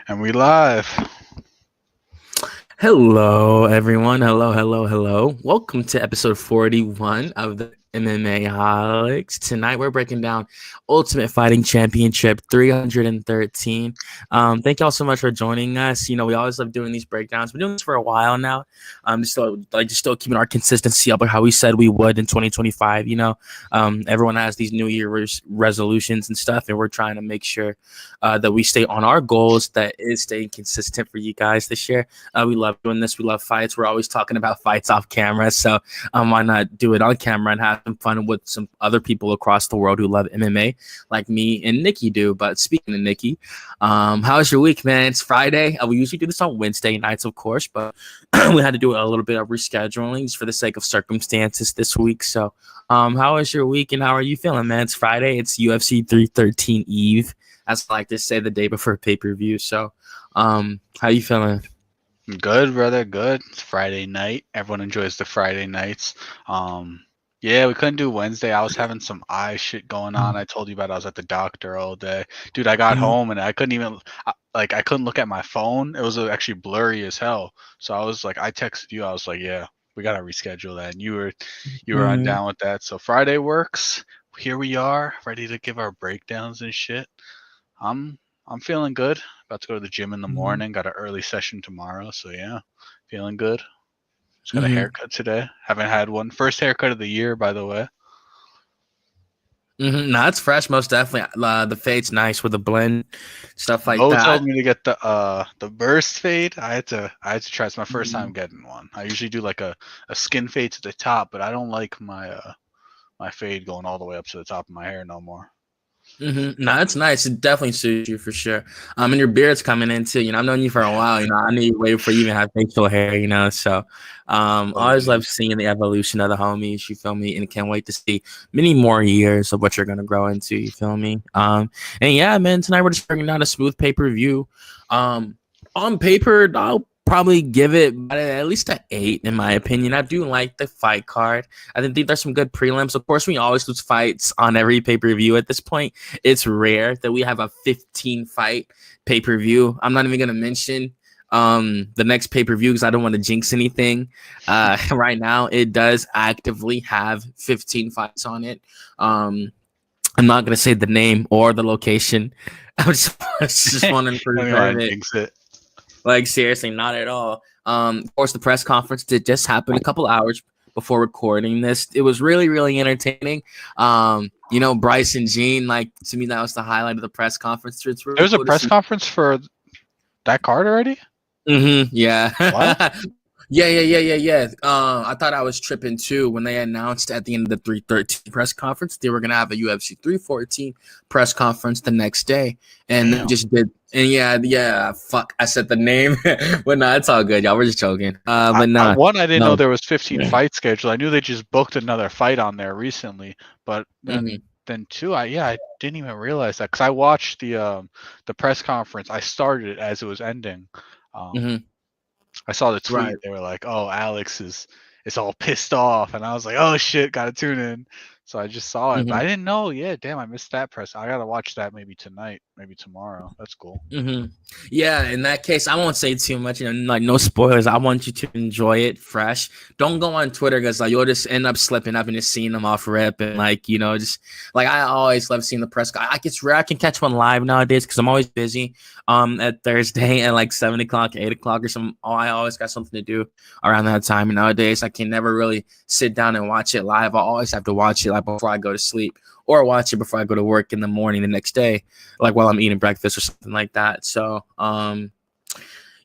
And we live. Hello, everyone. Hello. Welcome to episode 41 of the MMAHOLIcs. Tonight, we're breaking down Ultimate Fighting Championship 313. Thank y'all so much for joining us. You know, we always love doing these breakdowns. We're doing this for a while now. Just still keeping our consistency up, like how we said we would in 2025. You know, everyone has these New Year resolutions and stuff, and we're trying to make sure that we stay on our goals. That is staying consistent for you guys this year. We love doing this. We love fights. We're always talking about fights off camera. So why not do it on camera and have some fun with some other people across the world who love MMA like me and Nikki do. But speaking of Nikki, how's your week, man? It's Friday. We usually do this on Wednesday nights, of course, but we had to do a little bit of rescheduling just for the sake of circumstances this week. So how was your week and how are you feeling, man? It's Friday. It's UFC 313 Eve, as I like to say, the day before pay-per-view. So how you feeling? Good, brother. Good. It's Friday night. Everyone enjoys the Friday nights. Yeah, we couldn't do Wednesday. I was having some eye shit going on. I told you about I was at the doctor all day. Dude, I got home and I couldn't even I couldn't look at my phone. It was actually blurry as hell. So I was like, I texted you. I was like, yeah, we gotta reschedule that. And you were on down with that. So Friday works. Here we are, ready to give our breakdowns and shit. I'm feeling good. About to go to the gym in the morning. Got an early session tomorrow, so yeah, feeling good. Just got a haircut today. Haven't had one. First haircut of the year, by the way. No, it's fresh, most definitely. The fade's nice with the blend, stuff like Mo that. told me to get the burst fade. I had to try. It's my first time getting one. I usually do like a skin fade to the top, but I don't like my my fade going all the way up to the top of my hair no more. No, it's nice. It definitely suits you for sure. And your beard's coming in too. You know, I've known you for a while. You know, I knew you way before you even had facial hair. You know, so I always love seeing the evolution of the homies. You feel me? And can't wait to see many more years of what you're gonna grow into. You feel me? And yeah, man. Tonight we're just bringing down a smooth pay-per-view. On paper, I'll probably give it at least an 8 in my opinion. I do like the fight card. I think there's some good prelims. Of course, we always lose fights on every pay-per-view at this point. It's rare that we have a 15 fight pay-per-view. I'm not even gonna mention the next pay-per-view because I don't want to jinx anything. Right now it does actively have 15 fights on it. I'm not gonna say the name or the location. I just want to preserve it. Like, seriously, not at all. Of course, the press conference did just happen a couple hours before recording this. It was really, really entertaining. You know, Bryce and Gene, like, to me, that was the highlight of the press conference. It's really There's a press conference for that card already? Yeah. What? Yeah. I thought I was tripping too when they announced at the end of the 313 press conference they were gonna have a UFC 314 press conference the next day, and they just did. And yeah. Fuck, I said the name, but no, it's all good, y'all. We're just joking. But no, I didn't know there was 15 fight scheduled. I knew they just booked another fight on there recently, but then two, I didn't even realize that because I watched the press conference. I started it as it was ending. I saw the tweet. Right. They were like, "Oh, Alex is all pissed off," and I was like, "Oh shit, gotta tune in." So I just saw it, but I didn't know. Yeah, damn, I missed that press. I gotta watch that maybe tonight, maybe tomorrow. That's cool. Yeah, in that case, I won't say too much. You know, like no spoilers. I want you to enjoy it fresh. Don't go on Twitter because like you'll just end up slipping up and just seeing them off rip and like you know just like I always love seeing the press. It's rare I can catch one live nowadays because I'm always busy. At Thursday at like 7 o'clock, 8 o'clock or something. Oh, I always got something to do around that time. And nowadays I can never really sit down and watch it live. I always have to watch it like before I go to sleep or watch it before I go to work in the morning the next day, like while I'm eating breakfast or something like that. So,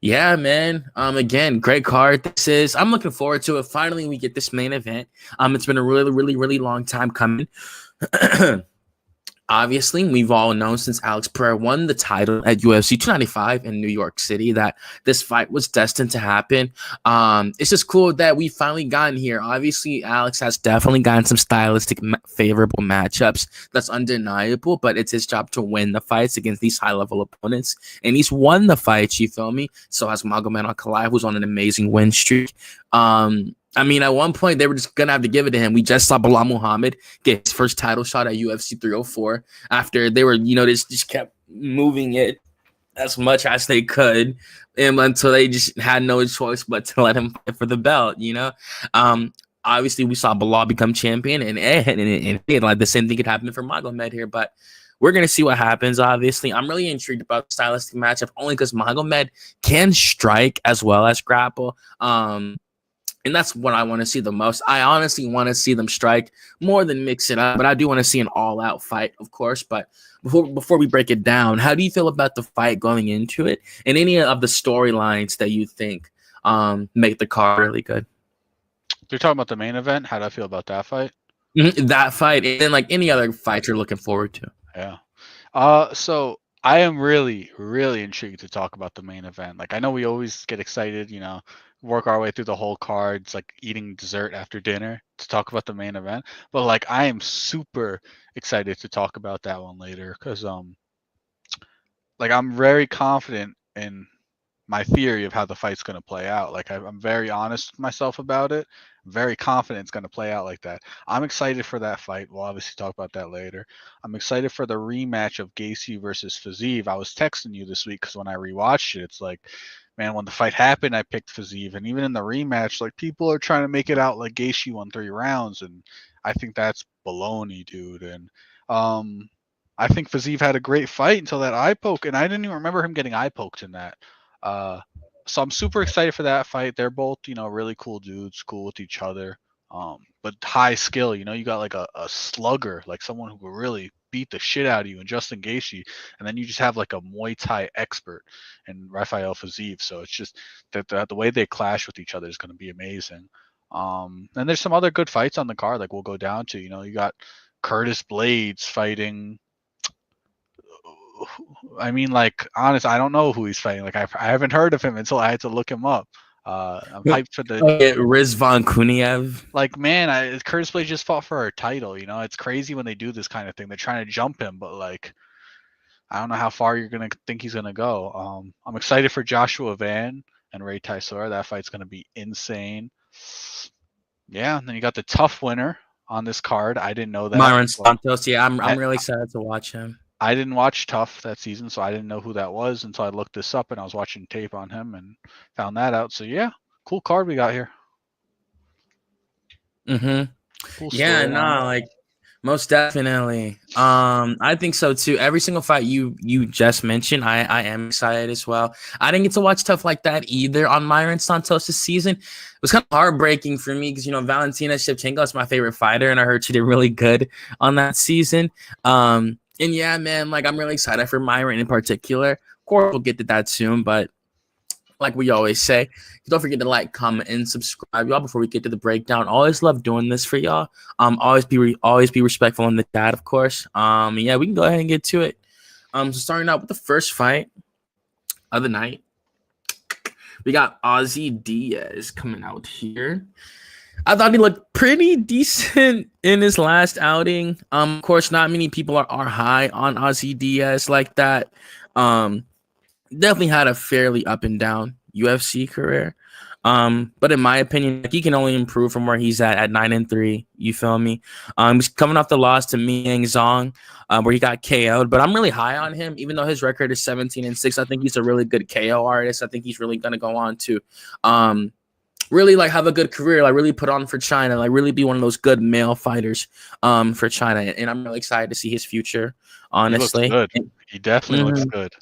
yeah, man. Again, great card. I'm looking forward to it. Finally, we get this main event. It's been a really, really, really long time coming. Obviously, we've all known since Alex Pereira won the title at UFC 295 in New York City that this fight was destined to happen. It's just cool that we finally gotten here. Obviously, Alex has definitely gotten some stylistic favorable matchups. That's undeniable, but it's his job to win the fights against these high-level opponents. And he's won the fights, you feel me? So has Ankalaev, who's on an amazing win streak. I mean, at one point, they were just going to have to give it to him. We just saw Bilal Muhammad get his first title shot at UFC 304 after they were, you know, they just kept moving it as much as they could, and until they just had no choice but to let him fight for the belt. Obviously we saw Bilal become champion, and like the same thing could happen for Magomed here, but we're gonna see what happens. Obviously, I'm really intrigued about the stylistic matchup only because Magomed can strike as well as grapple. And that's what I want to see the most. I honestly want to see them strike more than mix it up, but I do want to see an all-out fight, of course. But before we break it down, how do you feel about the fight going into it, and any of the storylines that you think make the card really good? You're talking about the main event. How do I feel about that fight? That fight, and then like any other fight you're looking forward to. Yeah. So I am really, really intrigued to talk about the main event. Like I know we always get excited, work our way through the whole card. It's like eating dessert after dinner to talk about the main event. But like I am super excited to talk about that one later because like I'm very confident in my theory of how the fight's going to play out. Like I'm very honest with myself about it. I'm very confident it's going to play out like that. I'm excited for that fight. We'll obviously talk about that later. I'm excited for the rematch of Gaethje versus Fiziev. I was texting you this week because when I rewatched it, it's like, man, when the fight happened, I picked Fiziev, and even in the rematch, like people are trying to make it out like Gaethje won 3 rounds, and I think that's baloney, dude. And I think Fiziev had a great fight until that eye poke, and I didn't even remember him getting eye poked in that. So I'm super excited for that fight. They're both, really cool dudes, cool with each other. But high skill, you got like a slugger, like someone who will really beat the shit out of you, and Justin Gaethje, and then you just have like a Muay Thai expert in Rafael Fiziev. So it's just that the way they clash with each other is going to be amazing. And there's some other good fights on the card, like we'll go down to. You got Curtis Blades fighting. I mean, like, honest, I don't know who he's fighting. Like, I haven't heard of him until I had to look him up. I'm hyped for the Rizvan Kuniev. like, man. Curtis Blade just fought for our title. It's crazy when they do this kind of thing. They're trying to jump him, but like, I don't know how far you're gonna think he's gonna go. I'm excited for Joshua Van and Ray Tysor. That fight's gonna be insane. Yeah, and then you got the tough winner on this card. I didn't know that. Myron Santos. Yeah, I'm really excited to watch him. I didn't watch Tough that season, so I didn't know who that was until I looked this up and I was watching tape on him and found that out. So yeah, cool card we got here. Cool yeah, no, like most definitely. I think so too. Every single fight you just mentioned, I am excited as well. I didn't get to watch Tough like that either on Myron Santos this season. It was kind of heartbreaking for me because Valentina Shevchenko is my favorite fighter, and I heard she did really good on that season. And yeah, man, like I'm really excited for Myron in particular. Of course, we'll get to that soon, but like we always say, don't forget to like, comment, and subscribe, y'all. Before we get to the breakdown, always love doing this for y'all. Always be respectful in the chat, of course. Yeah, we can go ahead and get to it. So starting out with the first fight of the night, we got Ozzy Diaz coming out here. I thought he looked pretty decent in his last outing. Of course, not many people are high on Ozzy Diaz like that. Definitely had a fairly up and down UFC career. But in my opinion, he can only improve from where he's at 9-3. You feel me? He's coming off the loss to Miang Zhang, where he got KO'd. But I'm really high on him, even though his record is 17-6. I think he's a really good KO artist. I think he's really gonna go on to really like have a good career, like really put on for China, like really be one of those good male fighters for China. And I'm really excited to see his future, honestly. He looks good. He definitely looks good.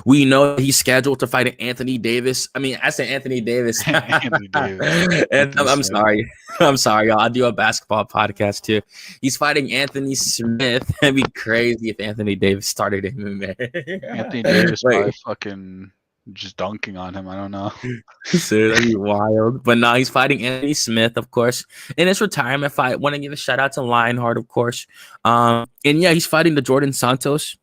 We know he's scheduled to fight Anthony Davis. I mean, I say Anthony Davis. Anthony Davis. And I'm sorry. I'm sorry, y'all. I do a basketball podcast too. He's fighting Anthony Smith. It'd be crazy if Anthony Davis started MMA. Anthony Davis by fucking just dunking on him. I don't know. So that'd be wild. But no, he's fighting Anthony Smith, of course, in his retirement fight. Want to give a shout out to Lionheart, of course. And yeah, he's fighting the Jordan Santos.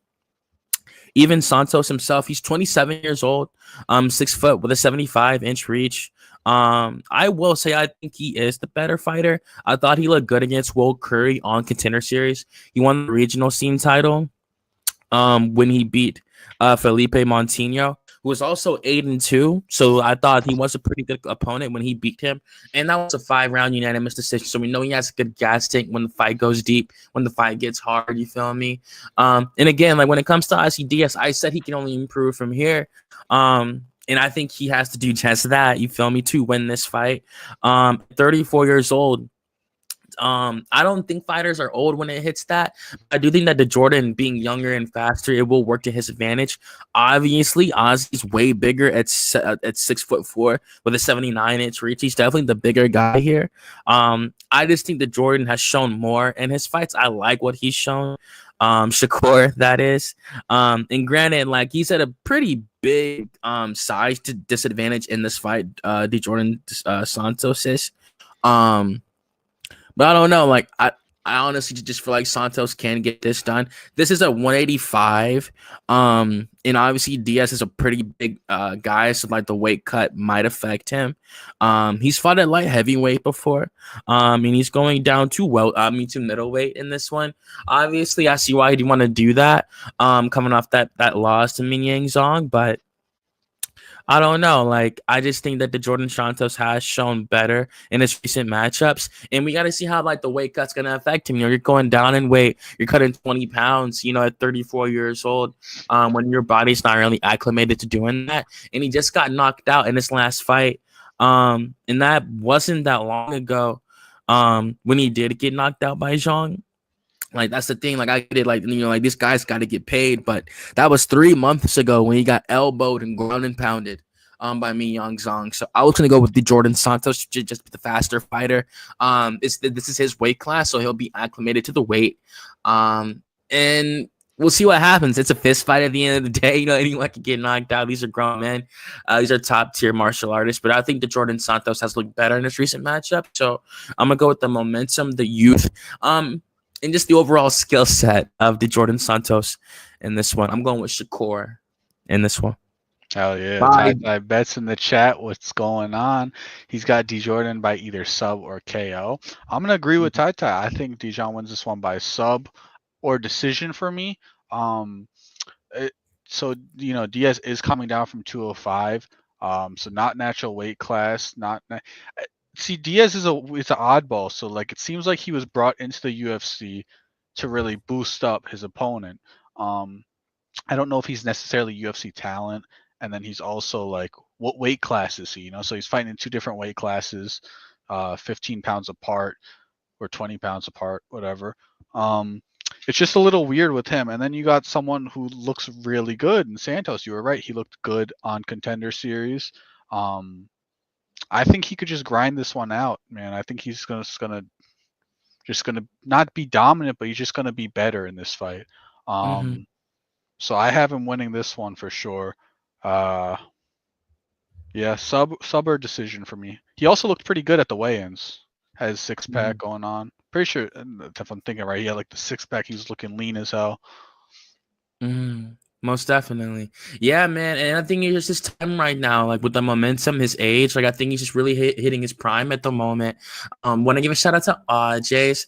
Even Santos himself, he's 27 years old, 6 foot with a 75-inch reach. I will say I think he is the better fighter. I thought he looked good against Will Curry on Contender Series. He won the regional scene title when he beat Felipe Montinho. who was also 8-2. So I thought he was a pretty good opponent when he beat him. And that was a 5-round unanimous decision. So we know he has a good gas tank when the fight goes deep, when the fight gets hard. You feel me? And again, like when it comes to ICDS, I said he can only improve from here. And I think he has to do just that. You feel me? To win this fight. 34 years old. I don't think fighters are old when it hits that. I do think that the Jordan being younger and faster, it will work to his advantage. Obviously, Ozzy's way bigger at 6'4" with a 79-inch reach. He's definitely the bigger guy here. I just think that Jordan has shown more in his fights. I like what he's shown. Shakur, that is. And granted, like he's at a pretty big size to disadvantage in this fight. The Jordan Santos is. But I don't know. Like I honestly just feel like Santos can get this done. This is a 185. And obviously Diaz is a pretty big guy, so like the weight cut might affect him. He's fought at light heavyweight before. And he's going down to middleweight in this one. Obviously, I see why he'd want to do that. Coming off that loss to Min Yang Zong, but I don't know. Like, I just think that the Jordan Santos has shown better in his recent matchups. And we got to see how, like, the weight cut's going to affect him. You know, you're going down in weight. You're cutting 20 pounds, you know, at 34 years old when your body's not really acclimated to doing that. And he just got knocked out in his last fight. And that wasn't that long ago when he did get knocked out by Zhang. Like, that's the thing. Like, I get it. Like, you know, like, this guy's got to get paid. But that was 3 months ago when he got elbowed and ground and pounded by Min Yang Zong. So I was going to go with the Jordan Santos, just the faster fighter. This is his weight class, so he'll be acclimated to the weight. And we'll see what happens. It's a fist fight at the end of the day. You know, anyone can get knocked out. These are grown men. These are top-tier martial artists. But I think the Jordan Santos has looked better in this recent matchup. So I'm going to go with the momentum, the youth. And just the overall skill set of the Jordan Santos in this one. I'm going with Shakur in this one. Hell yeah. Ty bets in the chat. What's going on? He's got Jordan by either sub or KO. I'm going to agree with Ty. I think Dijon wins this one by sub or decision for me. So, you know, Diaz is coming down from 205. So not natural weight class. See, Diaz is it's an oddball. So like it seems like he was brought into the UFC to really boost up his opponent. I don't know if he's necessarily UFC talent, and then he's also like, what weight class is he? You know, so he's fighting in 2 different weight classes, 15 pounds apart or 20 pounds apart, whatever. It's just a little weird with him. And then you got someone who looks really good in Santos. You were right; he looked good on Contender Series. I think he could just grind this one out, man. I think he's gonna not be dominant, but he's just gonna be better in this fight. So I have him winning this one for sure. Yeah, sub or decision for me. He also looked pretty good at the weigh-ins. Has 6-pack going on. Pretty sure, if I'm thinking right, he had like the 6-pack. He was looking lean as hell. Most definitely. Yeah, man. And I think it's just his time right now, like with the momentum, his age. Like I think he's just really hitting his prime at the moment. Want to give a shout out to Jace.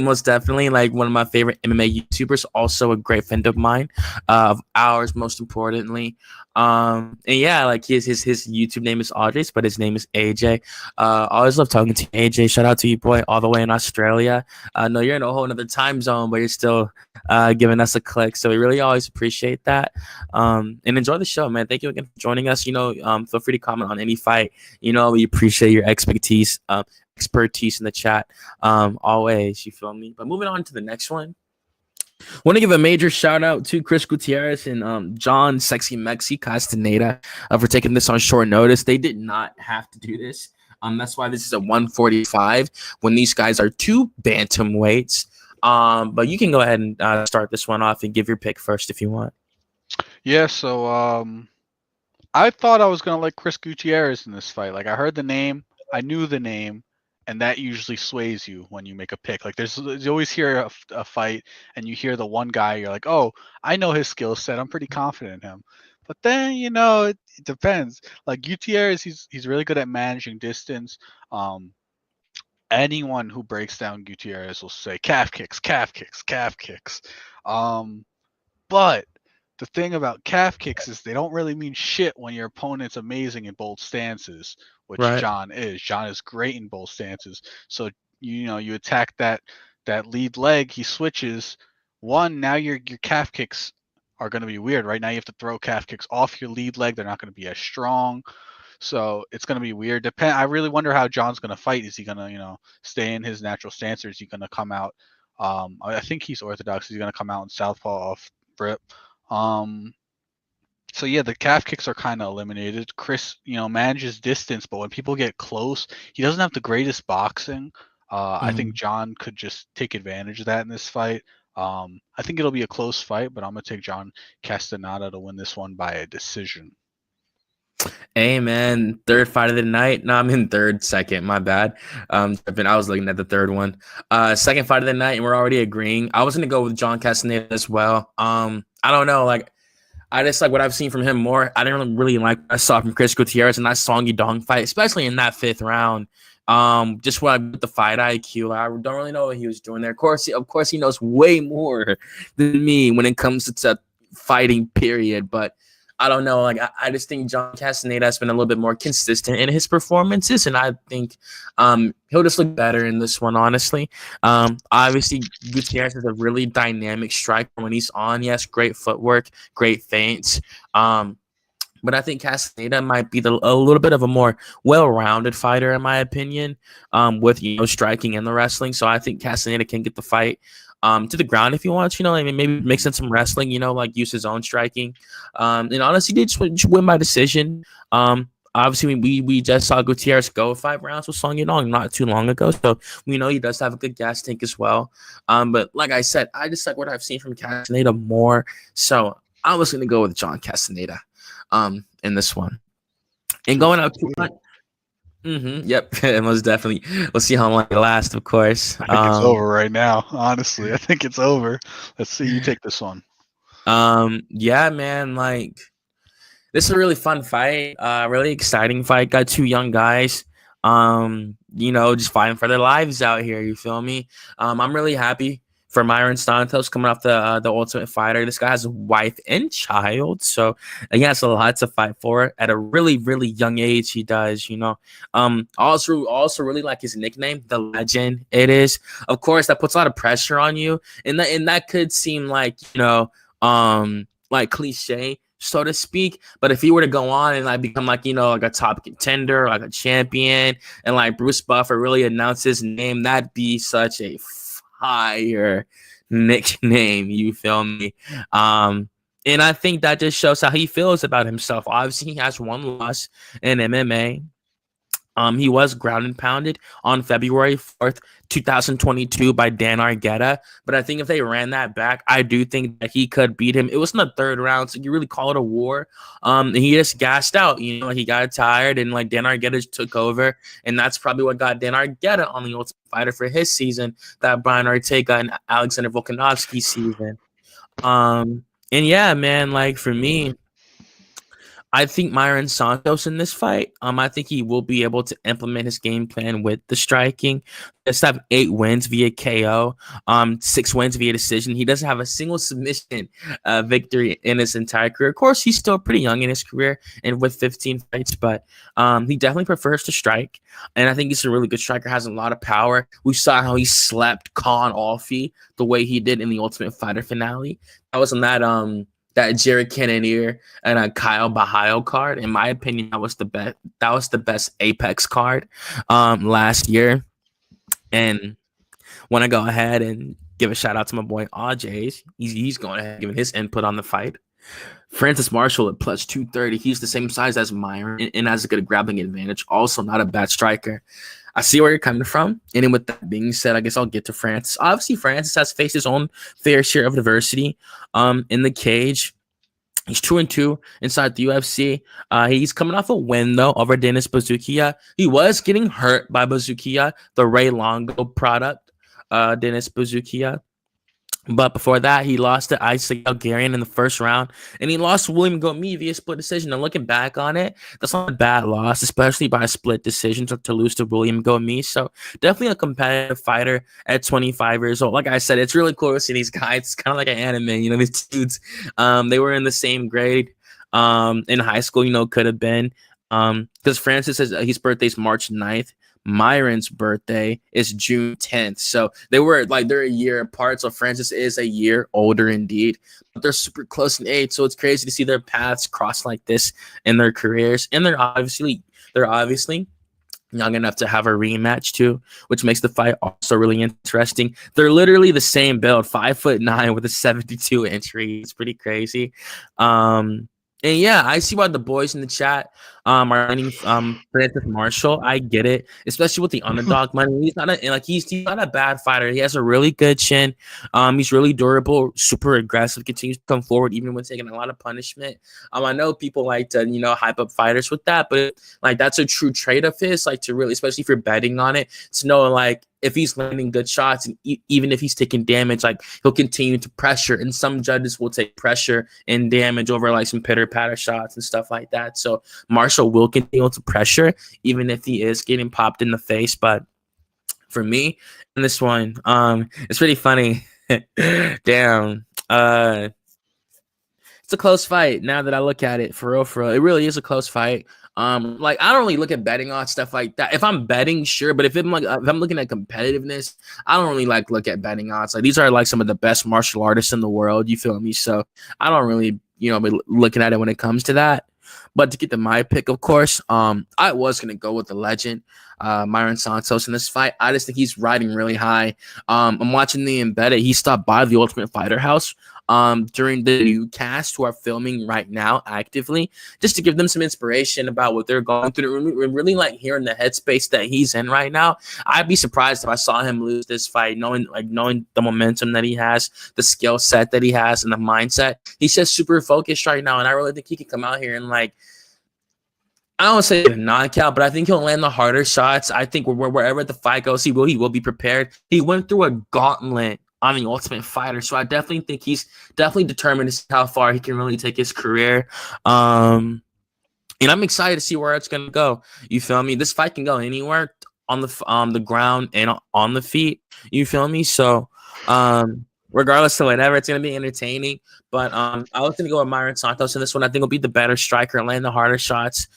Most definitely like one of my favorite MMA YouTubers, also a great friend of mine, of ours, most importantly. And yeah, like his YouTube name is Audrey's, but his name is AJ. Always love talking to you, AJ. Shout out to you, boy, all the way in Australia. I know you're in a whole other time zone, but you're still giving us a click. So we really always appreciate that. And enjoy the show, man. Thank you again for joining us. You know, feel free to comment on any fight. You know, we appreciate your expertise in the chat. Always, you feel me? But moving on to the next one. Want to give a major shout out to Chris Gutierrez and John Sexy Mexi Castaneda for taking this on short notice. They did not have to do this. That's why this is a 145 when these guys are 2 bantamweights. But you can go ahead and start this one off and give your pick first if you want. Yeah, so I thought I was gonna like Chris Gutierrez in this fight. Like I heard the name, I knew the name, and that usually sways you when you make a pick. Like you always hear a fight and you hear the one guy, you're like, oh, I know his skill set. I'm pretty confident in him. But then, you know, it depends. Like Gutierrez, he's really good at managing distance. Anyone who breaks down Gutierrez will say calf kicks, calf kicks, calf kicks. But the thing about calf kicks is they don't really mean shit when your opponent's amazing in both stances, which Right. John is. John is great in both stances. So you attack that lead leg, he switches. One, now your calf kicks are going to be weird. Right now you have to throw calf kicks off your lead leg. They're not going to be as strong. So it's going to be weird. I really wonder how John's going to fight. Is he going to, stay in his natural stance, or is he going to come out? I think he's orthodox. He's going to come out in southpaw off rip. So yeah, the calf kicks are kind of eliminated. Chris, manages distance, but when people get close, he doesn't have the greatest boxing. I think John could just take advantage of that in this fight. I think it'll be a close fight, but I'm gonna take John Castaneda to win this one by a decision. Amen. Third fight of the night. No, I'm in second. My bad. I was looking at the third one. Second fight of the night, and we're already agreeing. I was gonna go with John Castaneda as well. I don't know, like I just like what I've seen from him more. I didn't really like what I saw from Chris Gutierrez in that Song Yudong fight, especially in that 5th round. Just with the fight IQ, I don't really know what he was doing there. Of course, he knows way more than me when it comes to fighting. Period. But I don't know. Like I just think John Castaneda has been a little bit more consistent in his performances, and I think he'll just look better in this one. Honestly, obviously Gutierrez is a really dynamic striker when he's on. He has great footwork, great feints. But I think Castaneda might be a little bit of a more well-rounded fighter, in my opinion, with striking and the wrestling. So I think Castaneda can get the fight to the ground if he wants, maybe mix in some wrestling, like use his own striking. And honestly, he did win by decision. Obviously, we just saw Gutierrez go 5 rounds with Song Yudong not too long ago, so we know he does have a good gas tank as well. But like I said, I just like what I've seen from Castaneda more, so I was going to go with John Castaneda in this one. And going out to yep, most definitely. We'll see how long it lasts, of course. I think it's over right now. Honestly, I think it's over. Let's see you take this one. Yeah, man. Like, this is a really fun fight. Really exciting fight. Got 2 young guys. Just fighting for their lives out here. You feel me? I'm really happy for Myron Santos coming off the Ultimate Fighter. This guy has a wife and child, so he has a lot to fight for at a really, really young age. He does, Also really like his nickname, the Legend. It is, of course, that puts a lot of pressure on you, and that could seem like like cliche, so to speak. But if he were to go on and like become like like a top contender, like a champion, and like Bruce Buffer really announce his name, that'd be such a fire nickname, you feel me? And I think that just shows how he feels about himself. Obviously, he has 1 loss in MMA. He was ground and pounded on February 4th, 2022 by Dan Argueta. But I think if they ran that back, I do think that he could beat him. It was in the 3rd round, so you really call it a war. He just gassed out. He got tired, and like Dan Argueta took over. And that's probably what got Dan Argueta on the Ultimate Fighter for his season, that Brian Ortega and Alexander Volkanovski season. And yeah, man, like for me, I think Myron Santos in this fight, I think he will be able to implement his game plan with the striking. He does have 8 wins via KO, 6 wins via decision. He doesn't have a single submission victory in his entire career. Of course, he's still pretty young in his career and with 15 fights, but he definitely prefers to strike. And I think he's a really good striker, has a lot of power. We saw how he slept Khan Alfie the way he did in the Ultimate Fighter finale. That was on that Jared Cannonier and a Kyle Bahayo card. In my opinion, that was the best. That was the best Apex card last year. And want to go ahead and give a shout out to my boy AJ's. He's going ahead and giving his input on the fight. Francis Marshall at plus 230. He's the same size as Myron and has a good grappling advantage. Also, not a bad striker. I see where you're coming from. And then with that being said, I guess I'll get to Francis. Obviously, Francis has faced his own fair share of adversity in the cage. He's 2-2 inside the UFC. He's coming off a win, though, over Denis Buzukja. He was getting hurt by Buzukja, the Ray Longo product, Denis Buzukja. But before that, he lost to Isaac Algarian in the first round, and he lost to William Gomi via split decision. And looking back on it, that's not a bad loss, especially by a split decision to lose to William Gomi. So definitely a competitive fighter at 25 years old. Like I said, it's really cool to see these guys. It's kind of like an anime, these dudes. They were in the same grade in high school. Could have been because Francis says his birthday's March 9th. Myron's birthday is June 10th. So they're a year apart. So Francis is a year older indeed. But they're super close in age. So it's crazy to see their paths cross like this in their careers. And they're obviously young enough to have a rematch too, which makes the fight also really interesting. They're literally the same build, 5'9" with a 72-inch reach. It's pretty crazy. And yeah, I see why the boys in the chat are running Francis Marshall. I get it, especially with the underdog money. He's not a bad fighter. He has a really good chin. He's really durable, super aggressive, continues to come forward even when taking a lot of punishment. I know people like to hype up fighters with that, but like that's a true trait of his. Like to really, especially if you're betting on it, to know like if he's landing good shots and even if he's taking damage, like he'll continue to pressure. And some judges will take pressure and damage over like some pitter patter shots and stuff like that. So Marshall will continue to pressure even if he is getting popped in the face. But for me in this one, it's pretty funny. Damn. It's a close fight now that I look at it. For real. It really is a close fight. Like I don't really look at betting on stuff like that. If I'm betting, sure, but if I'm looking at competitiveness, I don't really look at betting odds. Like these are like some of the best martial artists in the world. You feel me? So I don't really be looking at it when it comes to that. But to get to my pick, of course, I was gonna go with the legend, Myron Santos in this fight. I just think he's riding really high. I'm watching the embedded. He stopped by the Ultimate Fighter House during the new cast who are filming right now actively, just to give them some inspiration about what they're going through. We're really like hearing the headspace that he's in right now. I'd be surprised if I saw him lose this fight, knowing the momentum that he has, the skill set that he has, and the mindset. He's just super focused right now, and I really think he can come out here and I don't want to say a knockout, but I think he'll land the harder shots. I think wherever the fight goes, he will be prepared. He went through a gauntlet on the Ultimate Fighter, so I definitely think he's definitely determined to see how far he can really take his career. And I'm excited to see where it's gonna go. You feel me? This fight can go anywhere on the ground and on the feet. You feel me? So regardless of whatever, it's gonna be entertaining. But I was gonna go with Myron Santos in this one. I think he'll be the better striker, land the harder shots,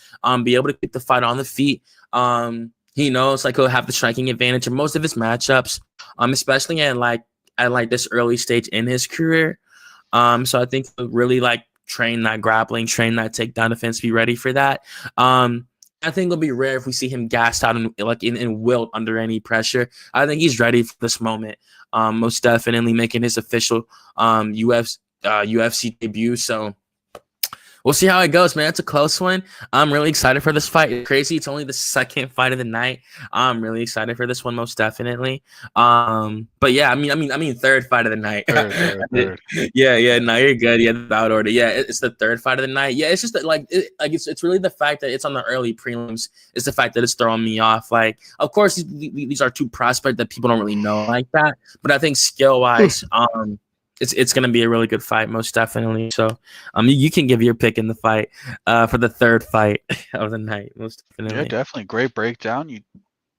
be able to keep the fight on the feet. He knows he'll have the striking advantage in most of his matchups, especially at this early stage in his career. So I think he'll really train that grappling, train that takedown defense, be ready for that. I think it'll be rare if we see him gassed out and wilt under any pressure. I think he's ready for this moment. Most definitely making his official UFC debut. So we'll see how it goes, man. It's a close one. I'm really excited for this fight. It's crazy. It's only the second fight of the night. I'm really excited for this one, most definitely. But yeah, I mean, third fight of the night. Third. Yeah. No, you're good. Yeah, the bout order. Yeah, it's the third fight of the night. Yeah, it's just that it's really the fact that it's on the early prelims. It's the fact that it's throwing me off. Of course, these are two prospects that people don't really know like that. But I think skill wise, it's going to be a really good fight, most definitely. So, you can give your pick in the fight for the third fight of the night, most definitely. Yeah, definitely. Great breakdown. You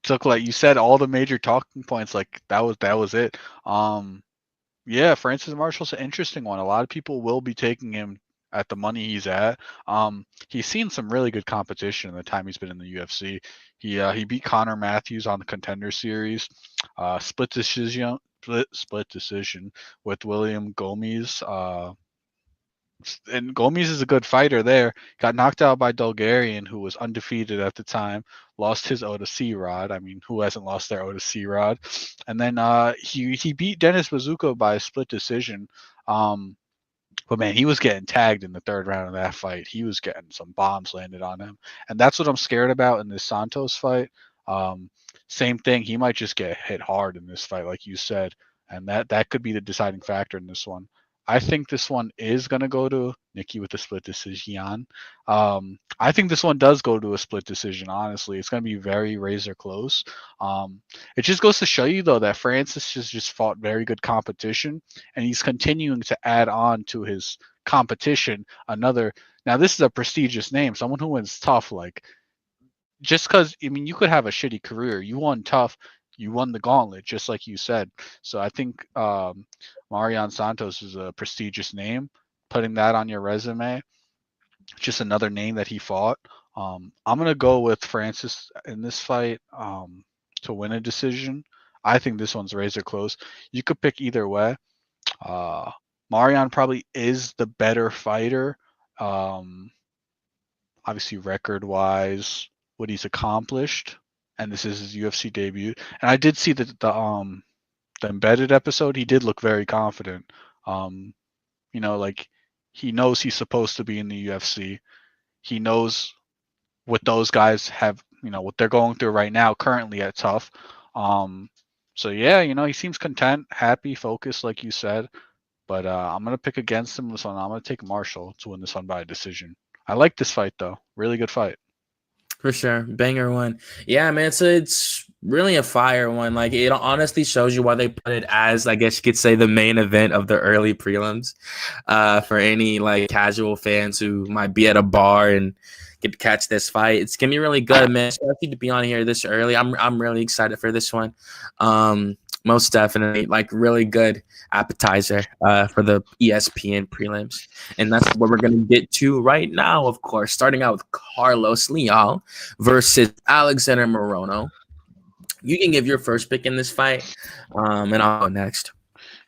took, like you said, all the major talking points. That was it. Yeah, Francis Marshall's an interesting one. A lot of people will be taking him at the money he's at. He's seen some really good competition in the time he's been in the UFC. He beat Connor Matthews on the Contender Series, split decision with William Gomes. And Gomes is a good fighter there. Got knocked out by Bulgarian, who was undefeated at the time. Lost his O to C Rod. I mean, who hasn't lost their O to C Rod? And then he beat Dennis Bazooka by a split decision. But man, he was getting tagged in the third round of that fight. He was getting some bombs landed on him, and that's what I'm scared about in this Santos fight. Same thing. He might just get hit hard in this fight, like you said, and that could be the deciding factor in this one. I think this one is gonna go to Nikki with the split decision. I think this one does go to a split decision. Honestly, it's gonna be very razor close. It just goes to show you though that Francis has just fought very good competition, and he's continuing to add on to his competition another. Now this is a prestigious name, someone who wins tough. Like just because I mean you could have a shitty career, you won tough, you won the gauntlet, just like you said. So I think Marion Santos is a prestigious name. Putting that on your resume, just another name that he fought. I'm gonna go with Francis in this fight to win a decision. I think this one's razor close. You could pick either way. Uh, Marion probably is the better fighter. Um, Obviously, record wise, what he's accomplished, and this is his UFC debut. And I did see the embedded episode. He did look very confident. Um, like he knows he's supposed to be in the UFC. He knows what those guys have, what they're going through right now, currently at Tough. So yeah, he seems content, happy, focused, like you said. But I'm gonna pick against him this one. I'm gonna take Marshall to win this one by a decision. I like this fight though. Really good fight. For sure. Banger one. Yeah, man. So it's really a fire one. Like, it honestly shows you why they put it as, I guess you could say, the main event of the early prelims. For any like casual fans who might be at a bar and get to catch this fight, it's gonna be really good, man. Especially to be on here this early. I'm really excited for this one. Most definitely, like, really good appetizer for the ESPN prelims. And that's what we're going to get to right now, of course, starting out with Carlos Leal versus Alexander Morono. You can give your first pick in this fight, and I'll go next.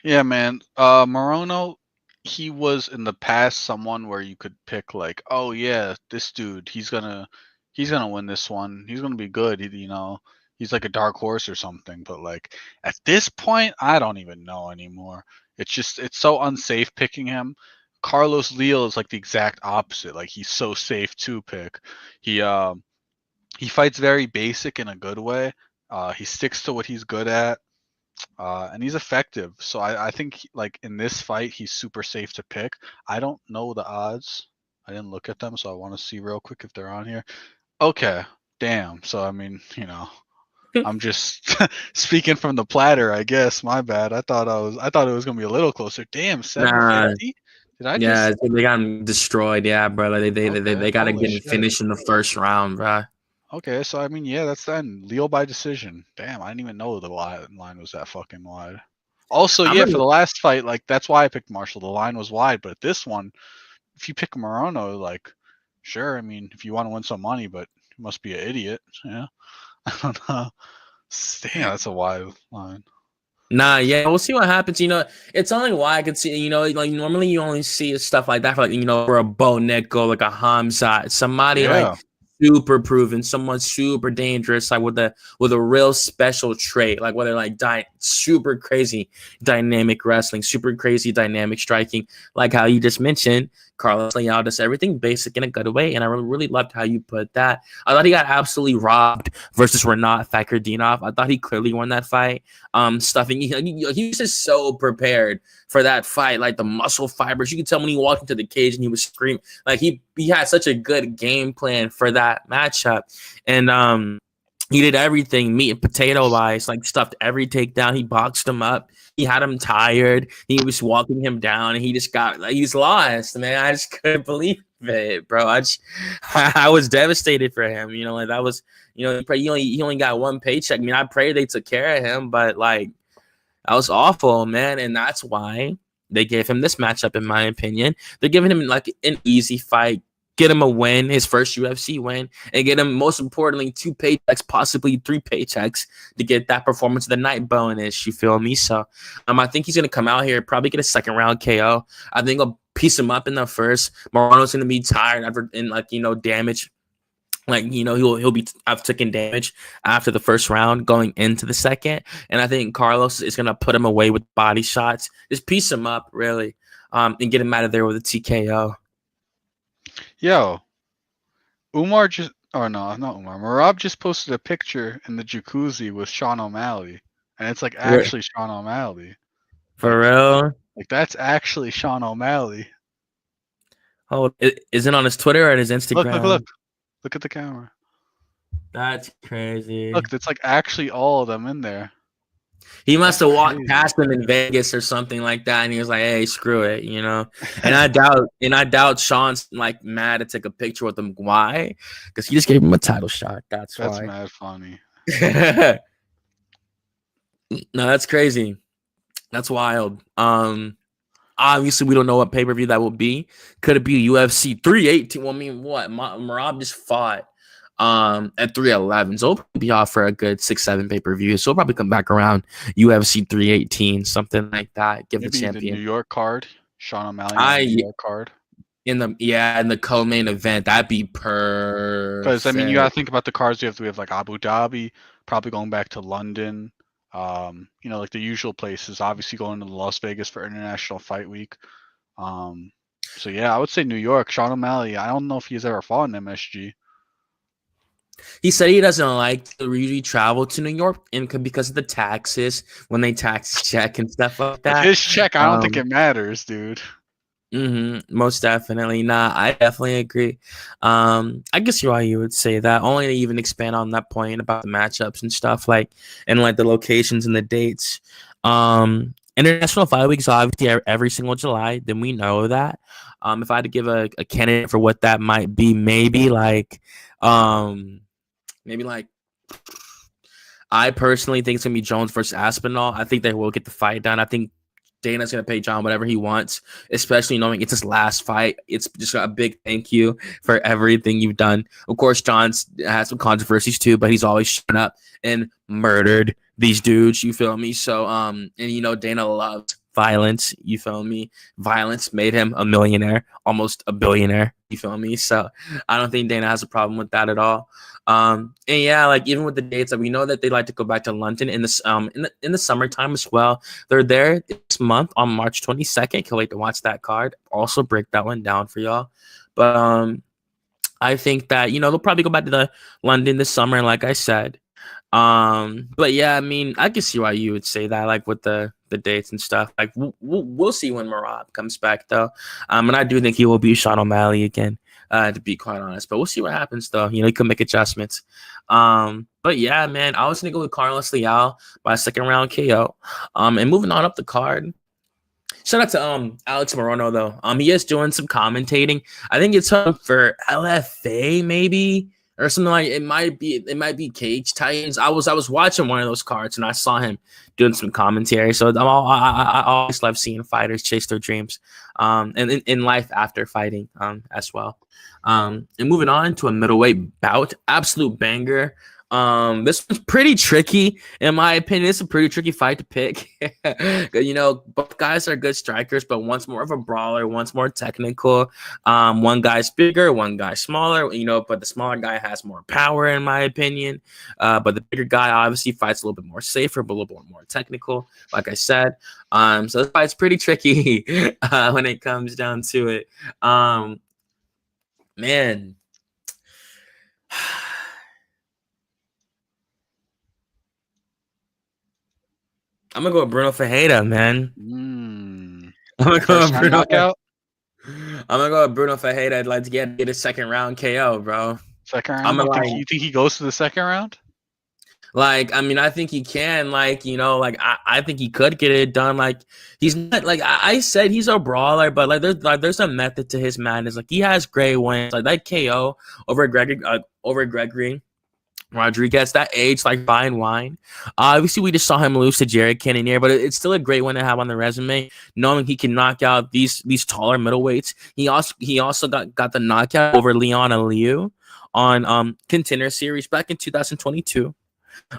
Yeah, man. Morono, he was in the past someone where you could pick like, oh yeah, this dude, he's gonna win this one. He's gonna be good. He's like a dark horse or something. But like at this point, I don't even know anymore. It's so unsafe picking him. Carlos Leal is like the exact opposite. Like he's so safe to pick. He fights very basic in a good way. He sticks to what he's good at. And he's effective. So I think like in this fight, he's super safe to pick. I don't know the odds. I didn't look at them, so I want to see real quick if they're on here. Okay, damn. So I mean, I'm just speaking from the platter, I guess. My bad. I thought it was gonna be a little closer. Damn, 750. Did I Yeah, just? they got him destroyed. Yeah, bro. Like, they Okay, got to holy get him shit. finished in the first round, bro. Okay, so I mean, yeah, that's then Leo by decision. Damn, I didn't even know the line was that fucking wide. Also, I'm yeah, for gonna the last fight, like that's why I picked Marshall. The line was wide, but this one, if you pick Morono, like, sure, I mean, if you want to win some money, but you must be an idiot. Yeah, I don't know. Damn, that's a wide line. Nah, yeah, we'll see what happens. It's only why I could see, like normally you only see stuff like that for like, for a Bo Nickel, like a Hamza, somebody like Yeah, super proven, someone super dangerous, like with a real special trait, like whether like super crazy dynamic wrestling, super crazy dynamic striking, like how you just mentioned. Carlos Leal does everything basic in a good way, and I really loved how you put that. I thought he got absolutely robbed versus Renat Fakhretdinov. I thought he clearly won that fight. Stuffing. He was just so prepared for that fight, like the muscle fibers. You could tell when he walked into the cage and he was screaming. Like he had such a good game plan for that matchup, and he did everything meat and potato wise, like stuffed every takedown. He boxed him up. He had him tired. He was walking him down, and he just got like he's lost, man. I just couldn't believe it, bro. I was devastated for him. Like that was, he only got one paycheck. I mean, I pray they took care of him, but like that was awful, man. And that's why they gave him this matchup, in my opinion. They're giving him like an easy fight, get him a win, his first UFC win, and get him, most importantly, 2 paychecks, possibly 3 paychecks to get that performance of the night bonus. You feel me? So I think he's going to come out here, probably get a second round KO. I think I'll piece him up in the first. Morono's going to be tired after, and like, damage. Like, he'll be I've taken damage after the first round going into the second. And I think Carlos is going to put him away with body shots. Just piece him up, really, and get him out of there with a TKO. yo, Umar just, or no, not Umar. Marab just posted a picture in the jacuzzi with Sean O'Malley, and it's like actually Sean O'Malley. For Like, real? Like that's actually Sean O'Malley. Oh, is it on his Twitter or his Look, look, look. Instagram? Look at the camera. That's crazy. Look, it's like actually all of them in there. He must That's have walked crazy. past them in Vegas or something like that, and he was like, "Hey, screw it," you know. And I doubt Sean's like mad to take a picture with him. Why? Because he just gave him a title shot. That's That's why. mad funny. No, that's crazy. That's wild. Obviously, we don't know what pay-per-view that will be. Could it be UFC 318? Well, I mean, what? Marab just fought at 311. So it'll be off for a good 6-7 pay-per-view. So we'll probably come back around UFC 318, something like that. Give Maybe the the New champion. York card. Sean O'Malley on the New York card. In the co-main event, that'd be Because I mean, you gotta perfect. think about the cards we have like Abu Dhabi, probably going back to London. Like the usual places. Obviously going to Las Vegas for International Fight Week. So yeah, I would say New York. Sean O'Malley. I don't know if he's ever fought in MSG. He said he doesn't like to really travel to New York because of the taxes when they tax check and stuff like With that. his check, I don't think it matters, dude. Most definitely. Nah, I definitely agree. I guess why you would say that. Only to even expand on that point about the matchups and stuff and like the locations and the dates. International Fight Week is obviously every single July. Then we know that. If I had to give a candidate for what that might be, maybe like I personally think it's gonna be Jones versus Aspinall. I think they will get the fight done. I think Dana's gonna pay John whatever he wants, especially knowing it's his last fight. It's just a big thank you for everything you've done. Of course, John's has some controversies too, but he's always shown up and murdered these dudes. You feel me? So, and Dana loves violence. You feel me? Violence made him a millionaire, almost a billionaire. You feel me? So, I don't think Dana has a problem with that at all. And yeah, like even with the dates, we know that they like to go back to London in this in the summertime as well. They're there this month on March 22nd. Can't wait to watch that card. Also break that one down for y'all. But I think that they'll probably go back to the London this summer, like I said. But yeah, I mean, I can see why you would say that, like with the dates and stuff. Like we'll see when Marab comes back though. And I do think he will be Sean O'Malley again. To be quite honest, but we'll see what happens though. He can make adjustments. But yeah, man, I was gonna go with Carlos Leal by second round KO. And moving on up the card. Shout out to Alex Morono though. He is doing some commentating. I think it's for LFA maybe or something like it might be Cage Titans. I was watching one of those cards and I saw him doing some commentary. So I always love seeing fighters chase their dreams. And in life after fighting as well. And moving on to a middleweight bout, absolute banger. This one's pretty tricky, in my opinion. It's a pretty tricky fight to pick. Both guys are good strikers, but one's more of a brawler, one's more technical. One guy's bigger, one guy's smaller, but the smaller guy has more power, in my opinion. But the bigger guy obviously fights a little bit more safer, but a little bit more technical, like I said. So this fight's pretty tricky when it comes down to it. Man. I'm gonna go with Bruno Ferreira, man. I'm gonna go with Bruno. Knockout. I'm gonna go with Bruno Ferreira. I'd like to get a second round KO, bro. Second round. You think he goes to the second round? I think he can. I think he could get it done. Like, he's not I said he's a brawler, but there's a method to his madness. Like, he has great wins. Like that KO over Gregory Rodriguez, that aged like fine wine. Obviously, we just saw him lose to Jared Cannonier, but it's still a great one to have on the resume, knowing he can knock out these taller middleweights. He also got the knockout over Leon Aliu on Contender Series back in 2022.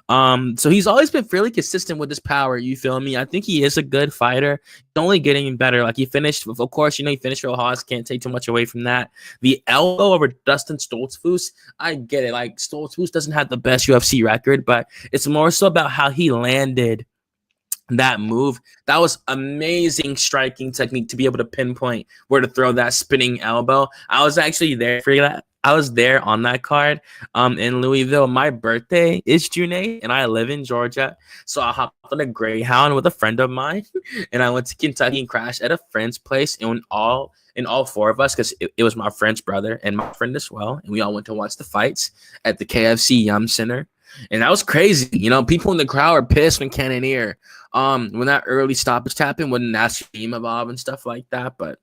So he's always been fairly consistent with his power. You feel me? I think he is a good fighter. He's only getting better. Like he finished, of course, he finished Real Haas. Can't take too much away from that. The elbow over Dustin Stoltzfus, I get it. Like Stoltzfus doesn't have the best UFC record, but it's more so about how he landed that move. That was amazing striking technique to be able to pinpoint where to throw that spinning elbow. I was actually there for that. I was there on that card in Louisville. My birthday is June 8th, and I live in Georgia. So I hopped on a Greyhound with a friend of mine, and I went to Kentucky and crashed at a friend's place. And all four of us, because it was my friend's brother and my friend as well, and we all went to watch the fights at the KFC Yum Center. And that was crazy. You know, people in the crowd were pissed when Cannonier, when that early stoppage happened, when Nassimov and stuff like that. But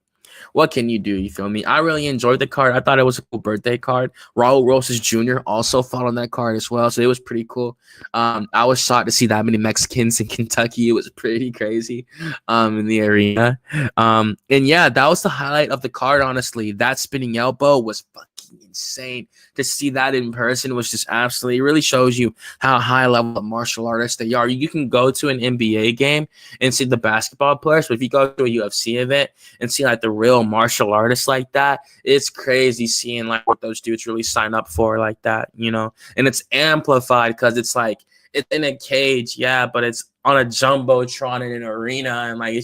what can you do? You feel me? I really enjoyed the card. I thought it was a cool birthday card. Raul Rosas Jr. also fought on that card as well, so it was pretty cool. I was shocked to see that many Mexicans in Kentucky. It was pretty crazy in the arena. And yeah, that was the highlight of the card, honestly. That spinning elbow was fucking insane. To see that in person was just absolutely, it really shows you how high level of martial artists they are. You can go to an NBA game and see the basketball players, but if you go to a UFC event and see like the real martial artists like that, it's crazy seeing like what those dudes really sign up for like that, you know. And it's amplified because it's like it's in a cage, yeah, but it's on a jumbotron in an arena, and like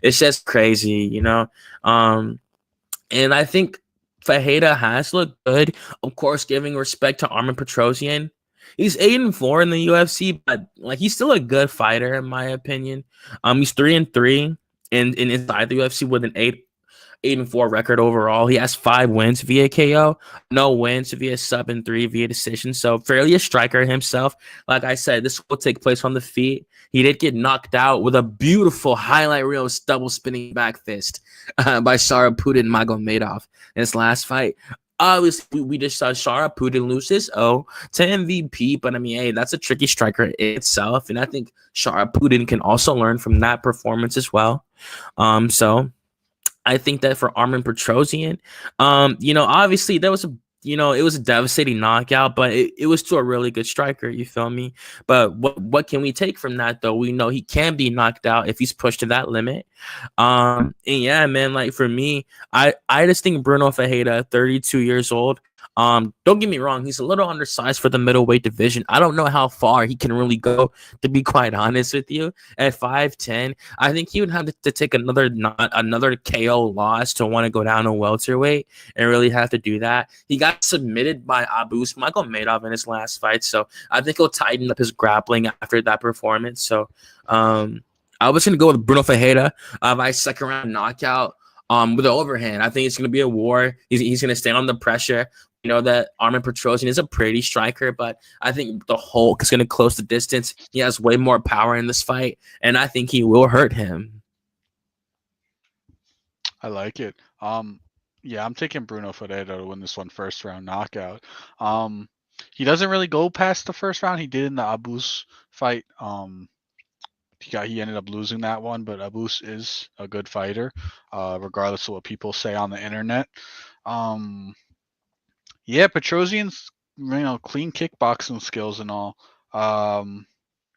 it's just crazy, you know. And I think Fajeda has looked good. Of course, giving respect to Armin Petrosyan. He's 8-4 in the UFC, but like he's still a good fighter in my opinion. He's 3-3 in inside the UFC with an 8-4 record overall. He has 5 wins via KO, no wins via sub, and 3 via decision. So fairly a striker himself. Like I said, this will take place on the feet. He did get knocked out with a beautiful highlight reel double spinning back fist by Sharaputin Magomedov in his last fight. Obviously, we just saw Sharaputin lose his O to MVP, but I mean, hey, that's a tricky striker in itself, and I think Sharaputin can also learn from that performance as well. So I think that for Armin Petrosyan, you know, obviously there was it was a devastating knockout, but it was to a really good striker. You feel me? But what can we take from that though? We know he can be knocked out if he's pushed to that limit. And yeah, man, like for me, I just think Bruno Fajeda, 32 years old. Don't get me wrong, he's a little undersized for the middleweight division. I don't know how far he can really go, to be quite honest with you. At 5'10", I think he would have to take another KO loss to want to go down to welterweight and really have to do that. He got submitted by Abus Magomedov in his last fight, so I think he'll tighten up his grappling after that performance. So I was going to go with Bruno Fajeda by second round knockout with the overhand. I think it's going to be a war. He's going to stand on the pressure. You know that Armin Petrosyan is a pretty striker, but I think the Hulk is going to close the distance. He has way more power in this fight, and I think he will hurt him. I like it. Yeah, I'm taking Bruno Ferreira to win this one first round knockout. He doesn't really go past the first round. He did in the Abus fight. He ended up losing that one, but Abus is a good fighter, regardless of what people say on the internet. Yeah, Petrosyan's clean kickboxing skills and all.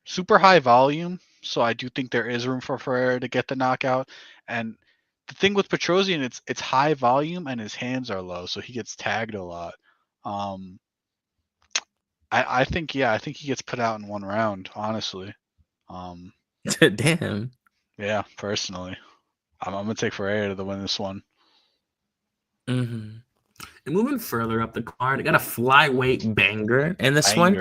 Super high volume, so I do think there is room for Ferreira to get the knockout. And the thing with Petrosyan, it's high volume and his hands are low, so he gets tagged a lot. I think he gets put out in one round, honestly. Damn. Yeah, personally, I'm gonna take Ferreira to win this one. Mm-hmm. And moving further up the card, I got a flyweight banger in this one.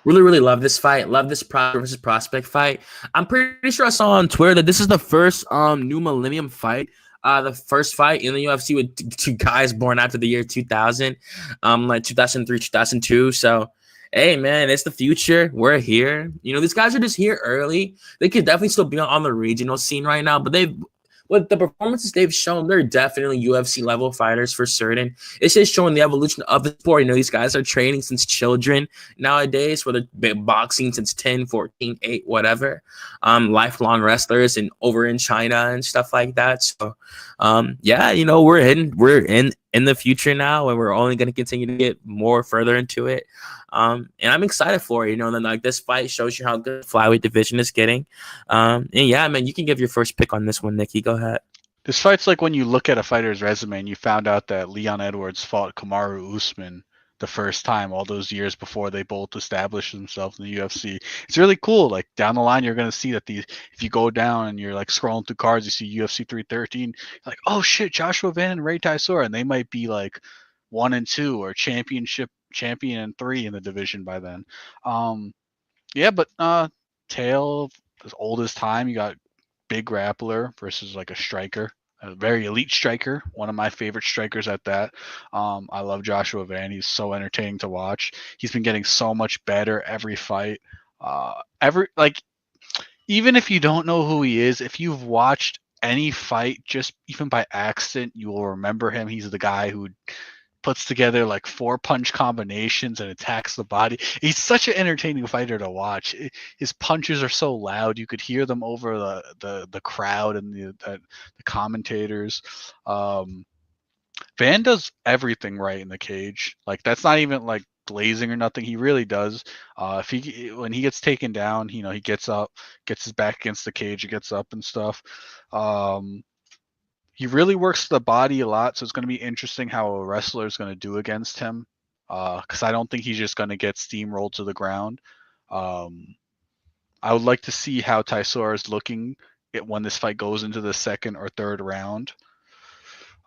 Really, really love this fight. Love this versus prospect fight. I'm pretty sure I saw on Twitter that this is the first new millennium fight. The first fight in the UFC with two guys born after the year 2000, like 2003, 2002. So, hey, man, it's the future. We're here. You know, these guys are just here early. They could definitely still be on the regional scene right now, but with the performances they've shown, they're definitely UFC level fighters for certain. It's just showing the evolution of the sport. You know, these guys are training since children nowadays, whether been boxing since 10, 14, 8, whatever. Lifelong wrestlers and over in China and stuff like that. So, yeah, you know, we're in the future now, and we're only going to continue to get more further into it. And I'm excited for it, you know, and then like this fight shows you how good the flyweight division is getting. And yeah, man, you can give your first pick on this one, Nikki. Go ahead. This fight's like when you look at a fighter's resume and you found out that Leon Edwards fought Kamaru Usman the first time all those years before they both established themselves in the UFC. It's really cool. Like down the line, you're going to see that if you go down and you're like scrolling through cards, you see UFC 313, like, oh shit, Joshua Van and Ray Tysor, and they might be like 1 and 2 or champion and 3 in the division by then. Yeah, but Tale, as old as time, you got big grappler versus like a striker, a very elite striker, one of my favorite strikers at that. I love Joshua Van. He's so entertaining to watch. He's been getting so much better every fight. Every like even if you don't know who he is, if you've watched any fight just even by accident, you will remember him. He's the guy who puts together like 4 punch combinations and attacks the body. He's such an entertaining fighter to watch. His punches are so loud you could hear them over the crowd and the commentators. Van does everything right in the cage. Like that's not even like glazing or nothing. He really does. If he when he gets taken down, he gets up, gets his back against the cage, he gets up and stuff. He really works the body a lot, so it's going to be interesting how a wrestler is going to do against him. Because I don't think he's just going to get steamrolled to the ground. I would like to see how Tysora is looking when this fight goes into the second or third round.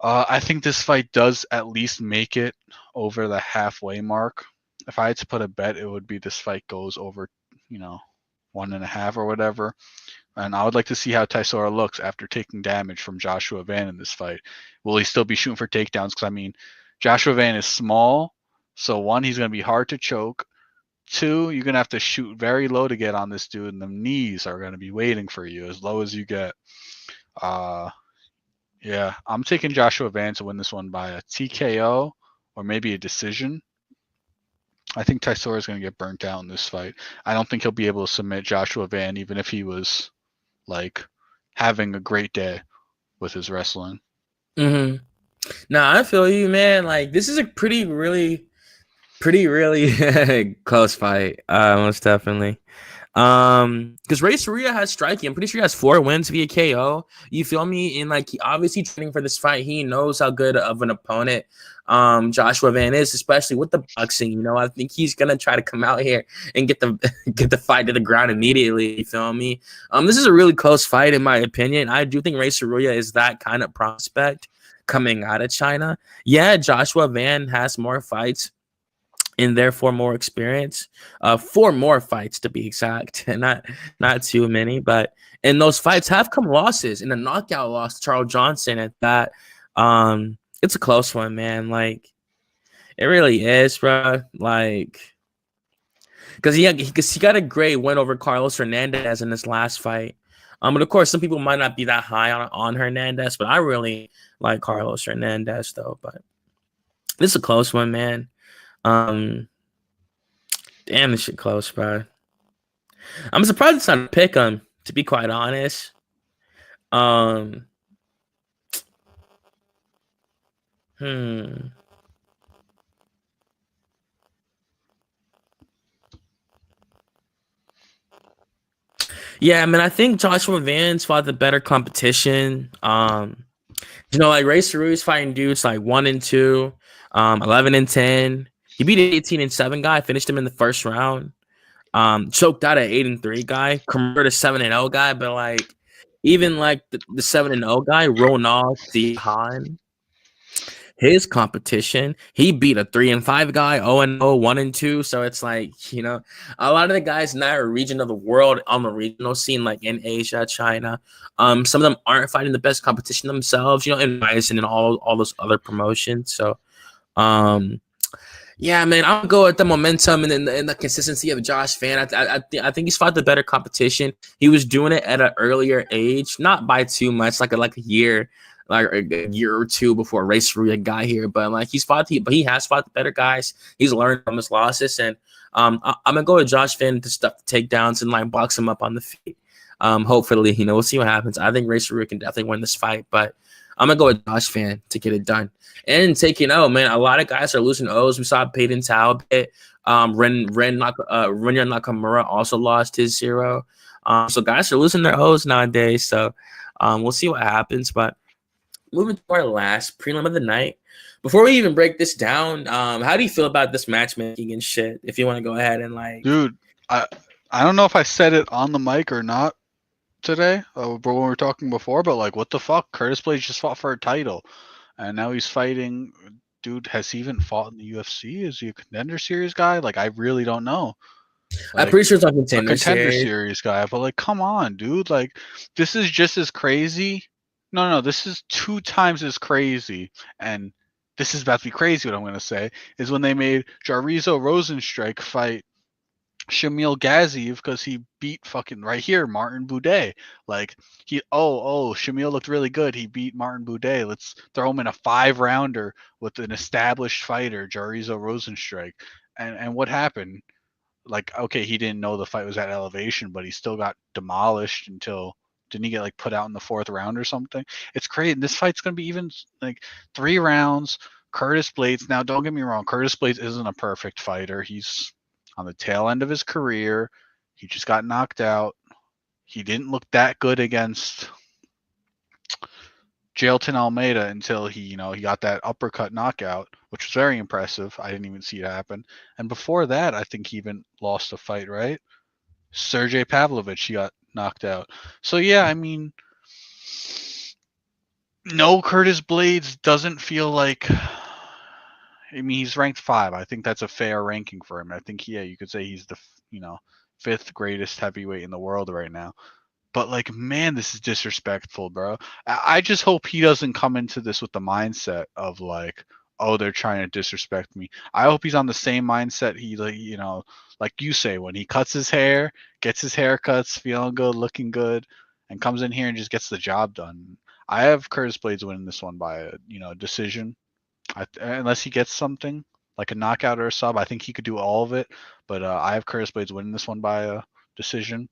I think this fight does at least make it over the halfway mark. If I had to put a bet, it would be this fight goes over, 1.5 or whatever. And I would like to see how Tysora looks after taking damage from Joshua Van in this fight. Will he still be shooting for takedowns? Because, Joshua Van is small. So, 1, he's going to be hard to choke. 2, you're going to have to shoot very low to get on this dude. And the knees are going to be waiting for you as low as you get. Yeah, I'm taking Joshua Van to win this one by a TKO or maybe a decision. I think Tysora is going to get burnt out in this fight. I don't think he'll be able to submit Joshua Van even if he was having a great day with his wrestling. No, I feel you, man. Like this is a really close fight. Most definitely. Because Ray Soria has striking. I'm pretty sure he has 4 wins via KO. You feel me? And he obviously training for this fight. He knows how good of an opponent Joshua Van is, especially with the boxing. I think he's gonna try to come out here and get the fight to the ground immediately. You feel me? This is a really close fight in my opinion. I do think Ray Soria is that kind of prospect coming out of China. Yeah, Joshua Van has more fights and therefore more experience. 4 more fights to be exact, and not too many. But in those fights have come losses, and a knockout loss to Charles Johnson at that. It's a close one, man. It really is, bro. Because he got a great win over Carlos Hernandez in this last fight. But of course, some people might not be that high on Hernandez, but I really like Carlos Hernandez though. But this is a close one, man. Damn, this shit close, bro. I'm surprised it's not a pick 'em, to be quite honest. Yeah, I mean, I think Joshua Van's fought the better competition. Ray Sarui's fighting dudes 1 and 2, 11 and 10. He beat an 18 and 7 guy, finished him in the first round. Choked out an 8 and 3 guy, converted a 7 and 0 guy, but even the 7 and 0 guy, Ronald Dihan, his competition, he beat a 3 and 5 guy, 0 and 0, 1 and 2. So it's a lot of the guys in that region of the world on the regional scene, in Asia, China, some of them aren't fighting the best competition themselves, in Bison and all those other promotions. So, yeah, man, I'm gonna go with the momentum and the consistency of Josh Van. I think he's fought the better competition. He was doing it at an earlier age, not by too much, like a year. A year or 2 before Ray Soria got here, but he has fought the better guys. He's learned from his losses, and I'm gonna go with Josh Finn to stuff the takedowns and box him up on the feet. Hopefully, we'll see what happens. I think Ray Soria can definitely win this fight, but I'm gonna go with Josh Finn to get it done. And taking man, a lot of guys are losing O's. We saw Peyton Talbot, Renya Nakamura also lost his 0. So guys are losing their O's nowadays. So we'll see what happens, but. Moving to our last prelim of the night. Before we even break this down, how do you feel about this matchmaking and shit? If you want to go ahead and dude, I don't know if I said it on the mic or not today, when we were talking before, but what the fuck? Curtis Blades just fought for a title, and now he's fighting dude, has he even fought in the UFC? Is he a contender series guy? Like, I really don't know. I'm Like, pretty sure it's on a Contender contender Series. series guy, but like, come on, dude. Like, this is just as crazy. No, this is 2 times as crazy. And this is about to be crazy. What I'm gonna say is when they made Jarizo Rosenstrike fight Shamil Gaziev because he beat fucking right here Martin Boudet. Like Shamil looked really good. He beat Martin Boudet. Let's throw him in a 5-rounder with an established fighter, Jarizo Rosenstrike. And what happened? Like, okay, he didn't know the fight was at elevation, but he still got demolished until didn't he get like put out in the 4th round or something? It's crazy. And this fight's gonna be even like 3 rounds. Curtis Blades. Now, don't get me wrong. Curtis Blades isn't a perfect fighter. He's on the tail end of his career. He just got knocked out. He didn't look that good against Jailton Almeida until he got that uppercut knockout, which was very impressive. I didn't even see it happen. And before that, I think he even lost a fight, right? Sergey Pavlovich, he got knocked out. So yeah, I mean, no, Curtis Blades doesn't feel like. I mean, he's ranked 5. I think that's a fair ranking for him. I think, yeah, you could say he's the 5th greatest heavyweight in the world right now. But like, man, this is disrespectful, bro. I just hope he doesn't come into this with the mindset of like, oh, they're trying to disrespect me. I hope he's on the same mindset he like you say, when he cuts his hair, gets his haircuts, feeling good, looking good, and comes in here and just gets the job done. I have Curtis Blades winning this one by a decision. Unless he gets something like a knockout or a sub, I think he could do all of it. But I have Curtis Blades winning this one by a decision.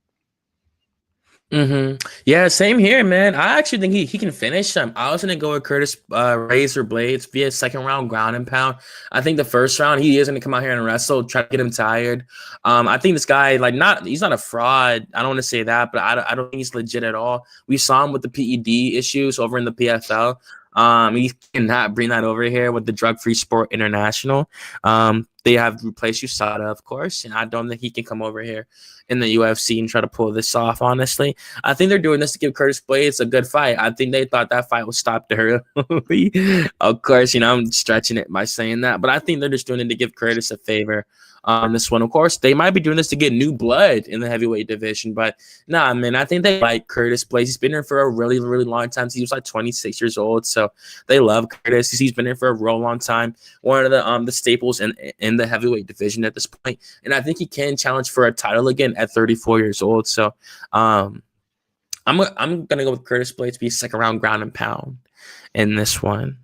Yeah, same here, man. I actually think he can finish. I was gonna go with Curtis Razor Blades via 2nd round ground and pound. I think the 1st round he is gonna come out here and wrestle, try to get him tired. I think this guy he's not a fraud. I don't want to say that, but I don't think he's legit at all. We saw him with the PED issues over in the PFL. He cannot bring that over here with the Drug Free Sport International. They have replaced USADA, of course, and I don't think he can come over here in the UFC and try to pull this off, honestly. I think they're doing this to give Curtis Blades a good fight. I think they thought that fight was stopped early. Of course, I'm stretching it by saying that, but I think they're just doing it to give Curtis a favor on this one. Of course, they might be doing this to get new blood in the heavyweight division, but nah, man, I think they like Curtis Blades. He's been here for a really, really long time. He was like 26 years old, so they love Curtis. He's been here for a real long time. One of the staples in the heavyweight division at this point, and I think he can challenge for a title again at 34 years old. So, I'm gonna go with Curtis Blades be 2nd round ground and pound in this one.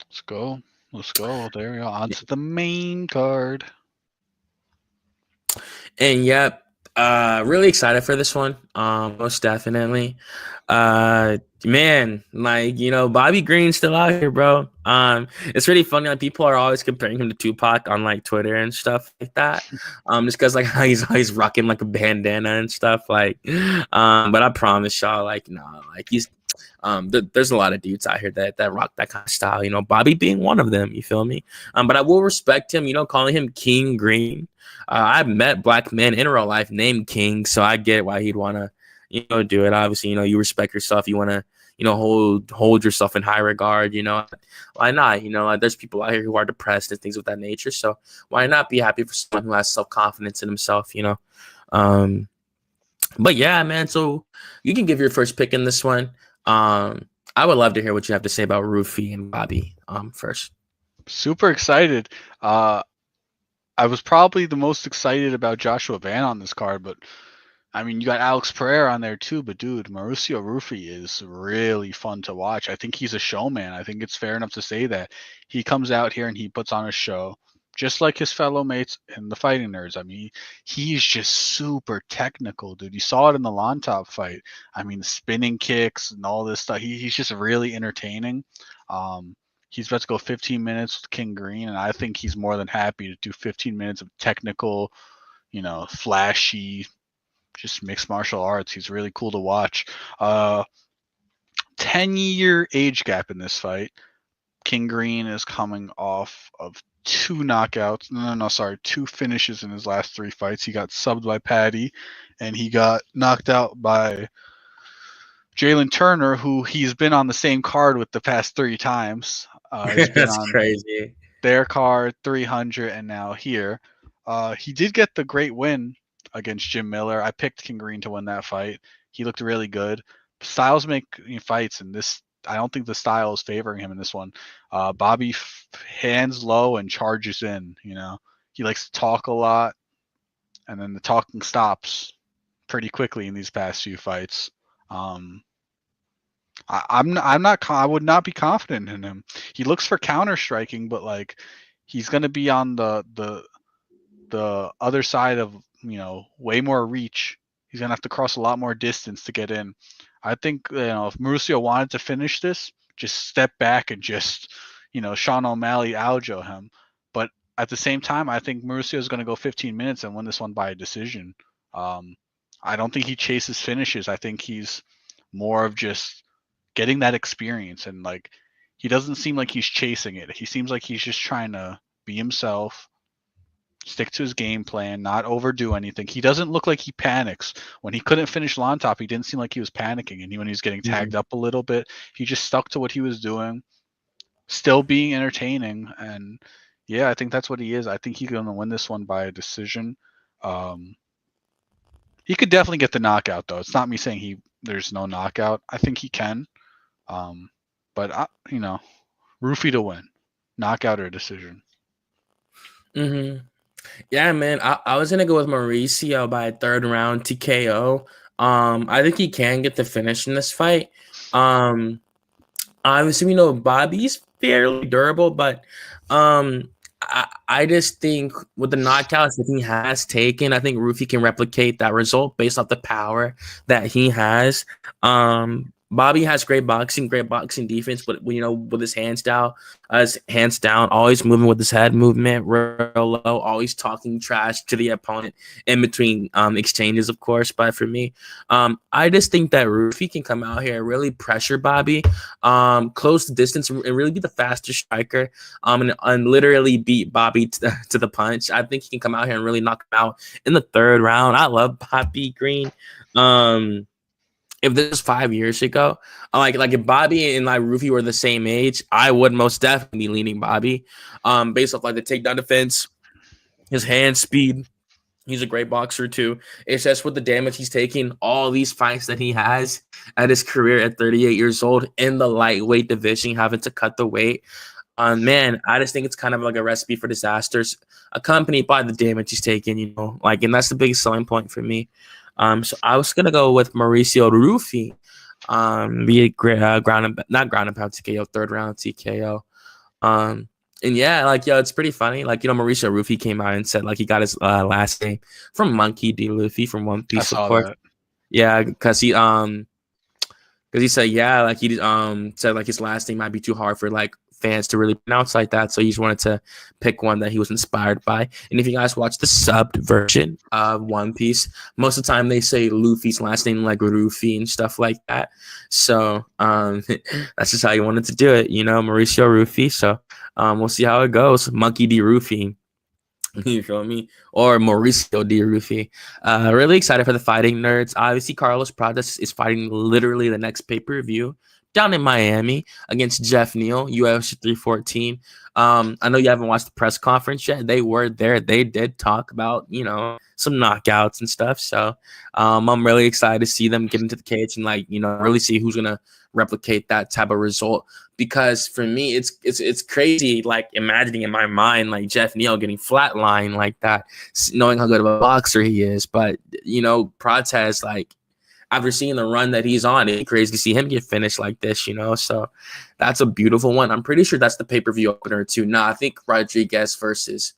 Let's go. There we go. On to the main card. And yep, really excited for this one. Most definitely. Man, Bobby Green's still out here, bro. It's really funny. Like, people are always comparing him to Tupac on like Twitter and stuff like that. Just because like he's always rocking like a bandana and stuff. Like, but I promise y'all, like, no, like he's there's a lot of dudes out here that rock that kind of style, Bobby being one of them, you feel me? But I will respect him, calling him King Green. I've met black men in real life named King, so I get why he'd want to, do it. Obviously, you respect yourself. You want to, hold yourself in high regard, why not? Like, there's people out here who are depressed and things of that nature. So why not be happy for someone who has self-confidence in himself, But yeah, man, so you can give your first pick in this one. I would love to hear what you have to say about Rufy and Bobby first. Super excited. I was probably the most excited about Joshua Van on this card, but I mean, you got Alex Pereira on there too, but dude, Mauricio Rufy is really fun to watch. I think he's a showman. I think it's fair enough to say that. He comes out here and he puts on a show, just like his fellow mates in the Fighting Nerds. I mean, he's just super technical, dude. You saw it in the Lontop fight. I mean, the spinning kicks and all this stuff. He's just really entertaining. He's about to go 15 minutes with King Green, and I think he's more than happy to do 15 minutes of technical, flashy, just mixed martial arts. He's really cool to watch. 10-year age gap in this fight. King Green is coming off of 2 knockouts. Sorry, 2 finishes in his last 3 fights. He got subbed by Patty, and he got knocked out by Jalen Turner, who he's been on the same card with the past 3 times. He's been That's on crazy. their card, 300, and now here. He did get the great win against Jim Miller. I picked King Green to win that fight. He looked really good. Styles make fights, and this I don't think the style is favoring him in this one. Bobby hands low and charges in. He likes to talk a lot, and then the talking stops pretty quickly in these past few fights. I'm not I would not be confident in him. He looks for counter striking, but like he's gonna be on the other side of way more reach. He's gonna have to cross a lot more distance to get in. I think if Mauricio wanted to finish this, just step back and just Sean O'Malley Aljo him. But at the same time, I think Mauricio is gonna go 15 minutes and win this one by a decision. I don't think he chases finishes. I think he's more of just getting that experience, and like he doesn't seem like he's chasing it. He seems like he's just trying to be himself, stick to his game plan, not overdo anything. He doesn't look like he panics. When he couldn't finish Lontop, he didn't seem like he was panicking. And when he was getting tagged up a little bit, he just stuck to what he was doing, still being entertaining. And yeah, I think that's what he is. I think he's going to win this one by a decision. He could definitely get the knockout, though. It's not me saying there's no knockout. I think he can. But Roofy to win, knockout or decision. Yeah, man. I was gonna go with Mauricio by third round TKO. I think he can get the finish in this fight. Obviously, we know Bobby's fairly durable, but I just think with the knockouts that he has taken, I think Roofy can replicate that result based off the power that he has. Bobby has great boxing defense, but with his hands down, always moving with his head movement, real low, always talking trash to the opponent in between exchanges, of course. But for me, I just think that Roofy can come out here and really pressure Bobby, close the distance, and really be the fastest striker, and literally beat Bobby to the punch. I think he can come out here and really knock him out in the third round. I love Bobby Green. If this was 5 years ago, like if Bobby and like Roofy were the same age, I would most definitely be leaning Bobby, based off like the takedown defense, his hand speed. He's a great boxer too. It's just with the damage he's taking, all these fights that he has at his career at 38 years old in the lightweight division, having to cut the weight. Man, I just think it's kind of like a recipe for disasters, accompanied by the damage he's taking. And that's the biggest selling point for me. So I was gonna go with Mauricio Roofy, be a not ground and pound TKO, third round TKO. And yeah, it's pretty funny. Mauricio Roofy came out and said he got his last name from Monkey D. Luffy from One Piece, of course. That. Yeah, because he said he said his last name might be too hard for fans to really pronounce like that, so he just wanted to pick one that he was inspired by. And if you guys watch the subbed version of One Piece, most of the time they say Luffy's last name like Rufy and stuff like that. So that's just how he wanted to do it, Mauricio Roofy. So we'll see how it goes. Monkey D. Roofy. You feel me? Or Mauricio D. Roofy. Really excited for the fighting nerds. Obviously, Carlos Pradas is fighting literally the next pay-per-view down in Miami against Jeff Neal, UFC 314. I know you haven't watched the press conference yet. They were there. They did talk about, some knockouts and stuff. So I'm really excited to see them get into the cage and really see who's going to replicate that type of result. Because for me, it's crazy, imagining in my mind, Jeff Neal getting flatlined like that, knowing how good of a boxer he is. But, Prates, after seeing the run that he's on, it's crazy to see him get finished like this, So that's a beautiful one. I'm pretty sure that's the pay-per-view opener too. I think Rodriguez versus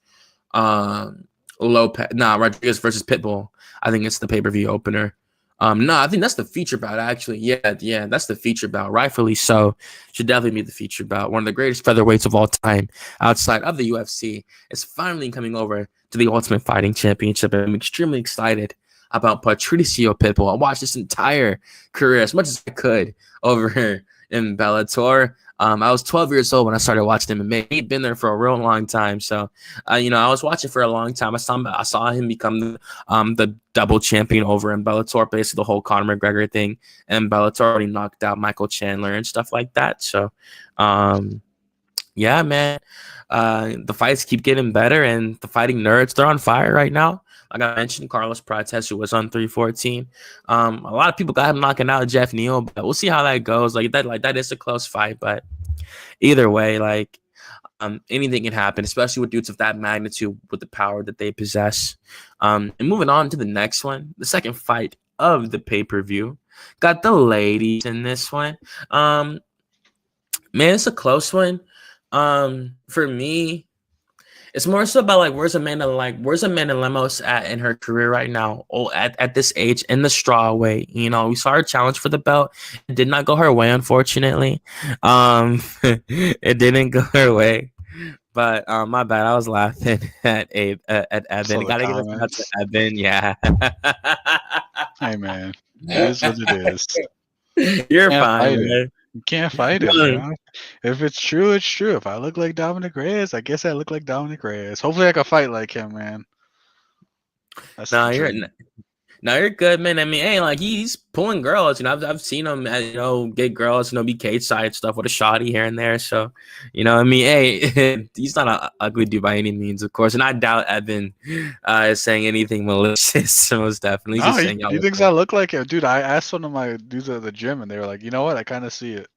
Lopez. Rodriguez versus Pitbull. I think it's the pay-per-view opener. I think that's the feature bout, actually. Yeah, that's the feature bout. Rightfully so. Should definitely be the feature bout. One of the greatest featherweights of all time outside of the UFC is finally coming over to the Ultimate Fighting Championship. I'm extremely excited about Patricio Pitbull. I watched this entire career as much as I could over in Bellator. I was 12 years old when I started watching MMA. He'd been there for a real long time. So, I was watching for a long time. I saw him become the double champion over in Bellator, basically the whole Conor McGregor thing. And Bellator already knocked out Michael Chandler and stuff like that. So, Yeah, man. The fights keep getting better, and the fighting nerds, they're on fire right now. Like I mentioned, Carlos Prates, who was on 314. A lot of people got him knocking out Jeff Neal, but we'll see how that goes. Like that is a close fight, but either way, like anything can happen, especially with dudes of that magnitude with the power that they possess. And moving on to the next one, the second fight of the pay-per-view. Got the ladies in this one. Man, it's a close one. For me, it's more so about like where's Amanda Lemos at in her career right now? Oh, at this age in the straw weight. You know, we saw her challenge for the belt. It did not go her way, unfortunately. It didn't go her way. But my bad. I was laughing at Evan. So the Gotta give a shout out to comments. Evan. Yeah. Hey man, it is what it is. You're Can't fine, fight it. man. You can't fight it, No, man. If it's true, it's true. If I look like Dominic Reyes, I guess I look like Dominic Reyes. Hopefully, I can fight like him, man. That's the no, you're dream. No, you're good, man. I mean, hey, like he's pulling girls. You know, I've seen him, get girls, be cage side stuff with a shotty here and there. So, I mean, hey, he's not an ugly dude by any means, of course. And I doubt Evan is saying anything malicious. Most definitely, he's No, just saying y'all he look thinks I good. look like him, dude. I asked one of my dudes at the gym, and they were like, "You know what? I kind of see it."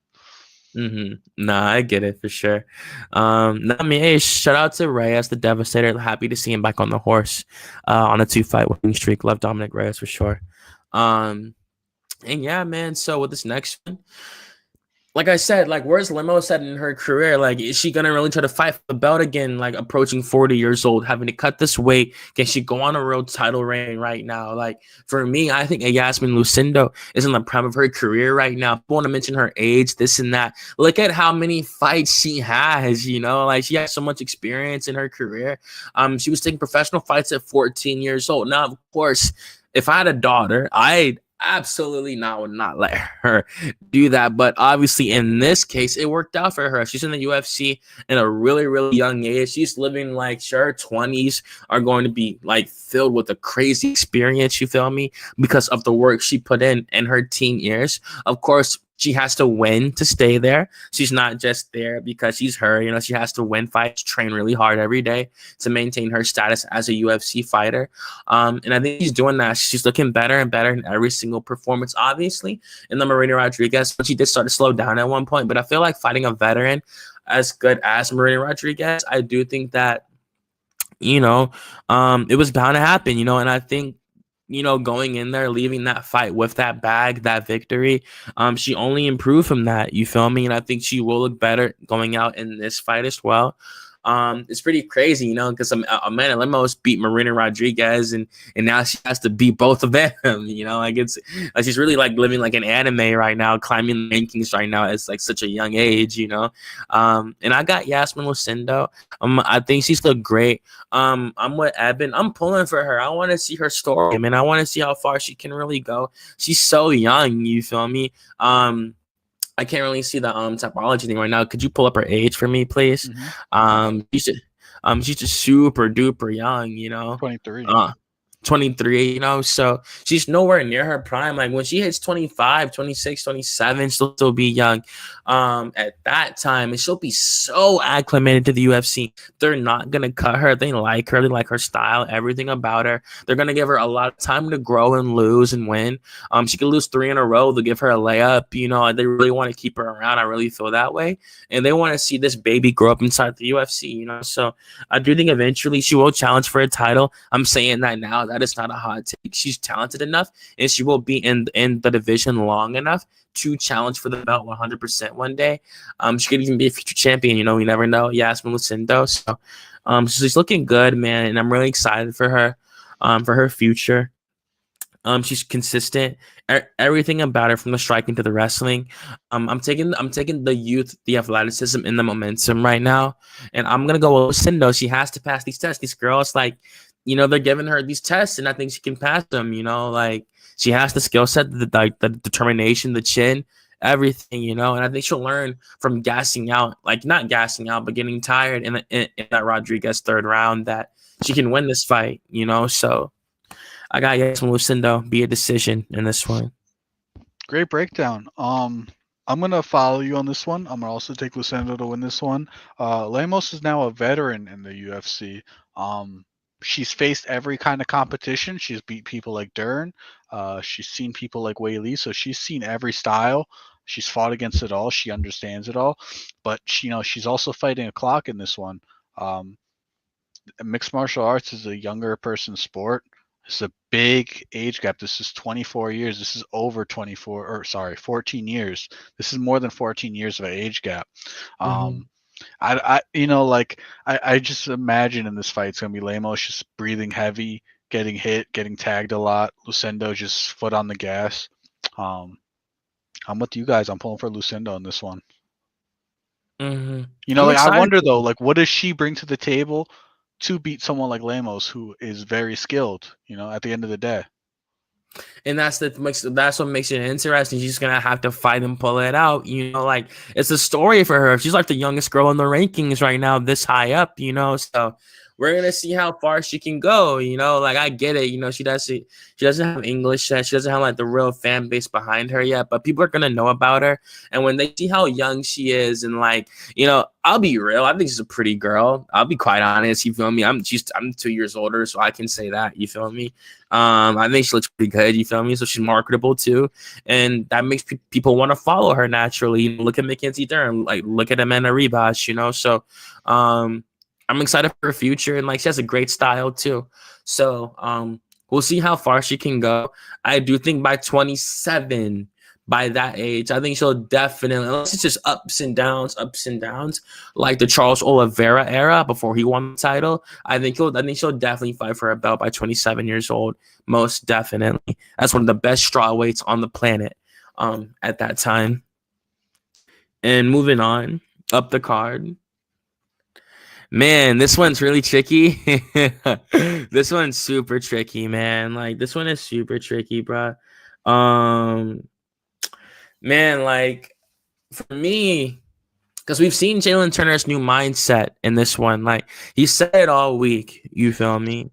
Nah, I get it for sure. No, I mean, hey, shout out to Reyes, the Devastator. Happy to see him back on the horse, on a 2-fight winning streak. Love Dominic Reyes for sure. And yeah, man. So with this next one, like I said, like where's Limo at in her career? Like, is she gonna really try to fight for the belt again? Like approaching 40 years old, having to cut this weight. Can she go on a real title reign right now? Like for me, I think Yasmin Lucindo is in the prime of her career right now. People want to mention her age, this and that. Look at how many fights she has. Like she has so much experience in her career. She was taking professional fights at 14 years old. Now, of course, if I had a daughter, I absolutely not would not let her do that. But obviously, in this case, it worked out for her. She's in the UFC in a really, really young age. She's living like her 20s are going to be like filled with a crazy experience. You feel me? Because of the work she put in her teen years. Of course, she has to win to stay there. She's not just there because she's her. She has to win fights, train really hard every day to maintain her status as a UFC fighter. And I think she's doing that. She's looking better and better in every single performance, obviously. And then Marina Rodriguez, she did start to slow down at one point, but I feel like fighting a veteran as good as Marina Rodriguez, I do think that, it was bound to happen, and I think, going in there, leaving that fight with that bag, that victory, she only improved from that. You feel me? And I think she will look better going out in this fight as well. It's pretty crazy, because Amanda Lemos beat Marina Rodriguez, and now she has to beat both of them. Like it's like she's really like living like an anime right now, climbing the rankings right now at like such a young age. And I got Yasmin Lucindo. I think she's looked great. I'm with Eben. I'm pulling for her. I want to see her story. I mean, I want to see how far she can really go. She's so young. You feel me? I can't really see the typology thing right now. Could you pull up her age for me, please? Mm-hmm. She's just super duper young, 23. Uh, 23, so she's nowhere near her prime. Like when she hits 25, 26, 27, she'll still be young at that time, and she'll be so acclimated to the UFC. They're not gonna cut her. They like her. They like her style, everything about her. They're gonna give her a lot of time to grow and lose and win. She could lose 3 in a row. They'll give her a layup. They really want to keep her around. I really feel that way, and they want to see this baby grow up inside the UFC. So I do think eventually she will challenge for a title. I'm saying that now. That is not a hot take. She's talented enough, and she will be in the division long enough to challenge for the belt 100% one day. She could even be a future champion. We never know. Yasmin Lucindo. So, she's looking good, man, and I'm really excited for her future. She's consistent. Everything about her, from the striking to the wrestling. I'm taking the youth, the athleticism, and the momentum right now, and I'm gonna go with Lucindo. She has to pass these tests. These girls, like, they're giving her these tests, and I think she can pass them. Like she has the skill set, the determination, the chin, everything. And I think she'll learn from gassing out, like not gassing out, but getting tired in that Rodriguez third round, that she can win this fight. So I got Yasmin Lucindo be a decision in this one. Great breakdown. I'm gonna follow you on this one. I'm gonna also take Lucendo to win this one. Lemos is now a veteran in the UFC. Um, she's faced every kind of competition. She's beat people like Dern. She's seen people like Wei Lee, so she's seen every style. She's fought against it all. She understands it all. But she's also fighting a clock in this one. Um, Mixed martial arts is a younger person sport. It's a big age gap. This is 24 years. This is over 24, or sorry, 14 years. This is more than 14 years of an age gap. Mm-hmm. Um, I just imagine in this fight it's gonna be Lemos just breathing heavy, getting hit, getting tagged a lot. Lucendo just foot on the gas. Um, I'm with you guys. I'm pulling for Lucendo in this one. Mm-hmm. I'm Like I excited. wonder though, like what does she bring to the table to beat someone like Lemos, who is very skilled? At the end of the day. And that's what makes it interesting. She's gonna have to fight and pull it out. Like it's a story for her. She's like the youngest girl in the rankings right now, this high up. So we're gonna see how far she can go. Like I get it. She doesn't have English yet. She doesn't have like the real fan base behind her yet. But people are gonna know about her, and when they see how young she is, and like I'll be real. I think she's a pretty girl. I'll be quite honest. You feel me? I'm 2 years older, so I can say that. You feel me? I think she looks pretty good. You feel me? So she's marketable too, and that makes people want to follow her naturally. Look at Mackenzie Dern, like look at Amanda Ribas. So I'm excited for her future, and like she has a great style too. So we'll see how far she can go. I do think by 27, by that age, I think she'll definitely, unless it's just ups and downs, like the Charles Oliveira era before he won the title. I think she'll definitely fight for a belt by 27 years old. Most definitely. That's one of the best straw weights on the planet at that time. And moving on up the card. Man, this one's really tricky. This one's super tricky, man. Like this one is super tricky, bro. Man, like for me, because we've seen Jalen Turner's new mindset in this one. Like he said it all week. You feel me?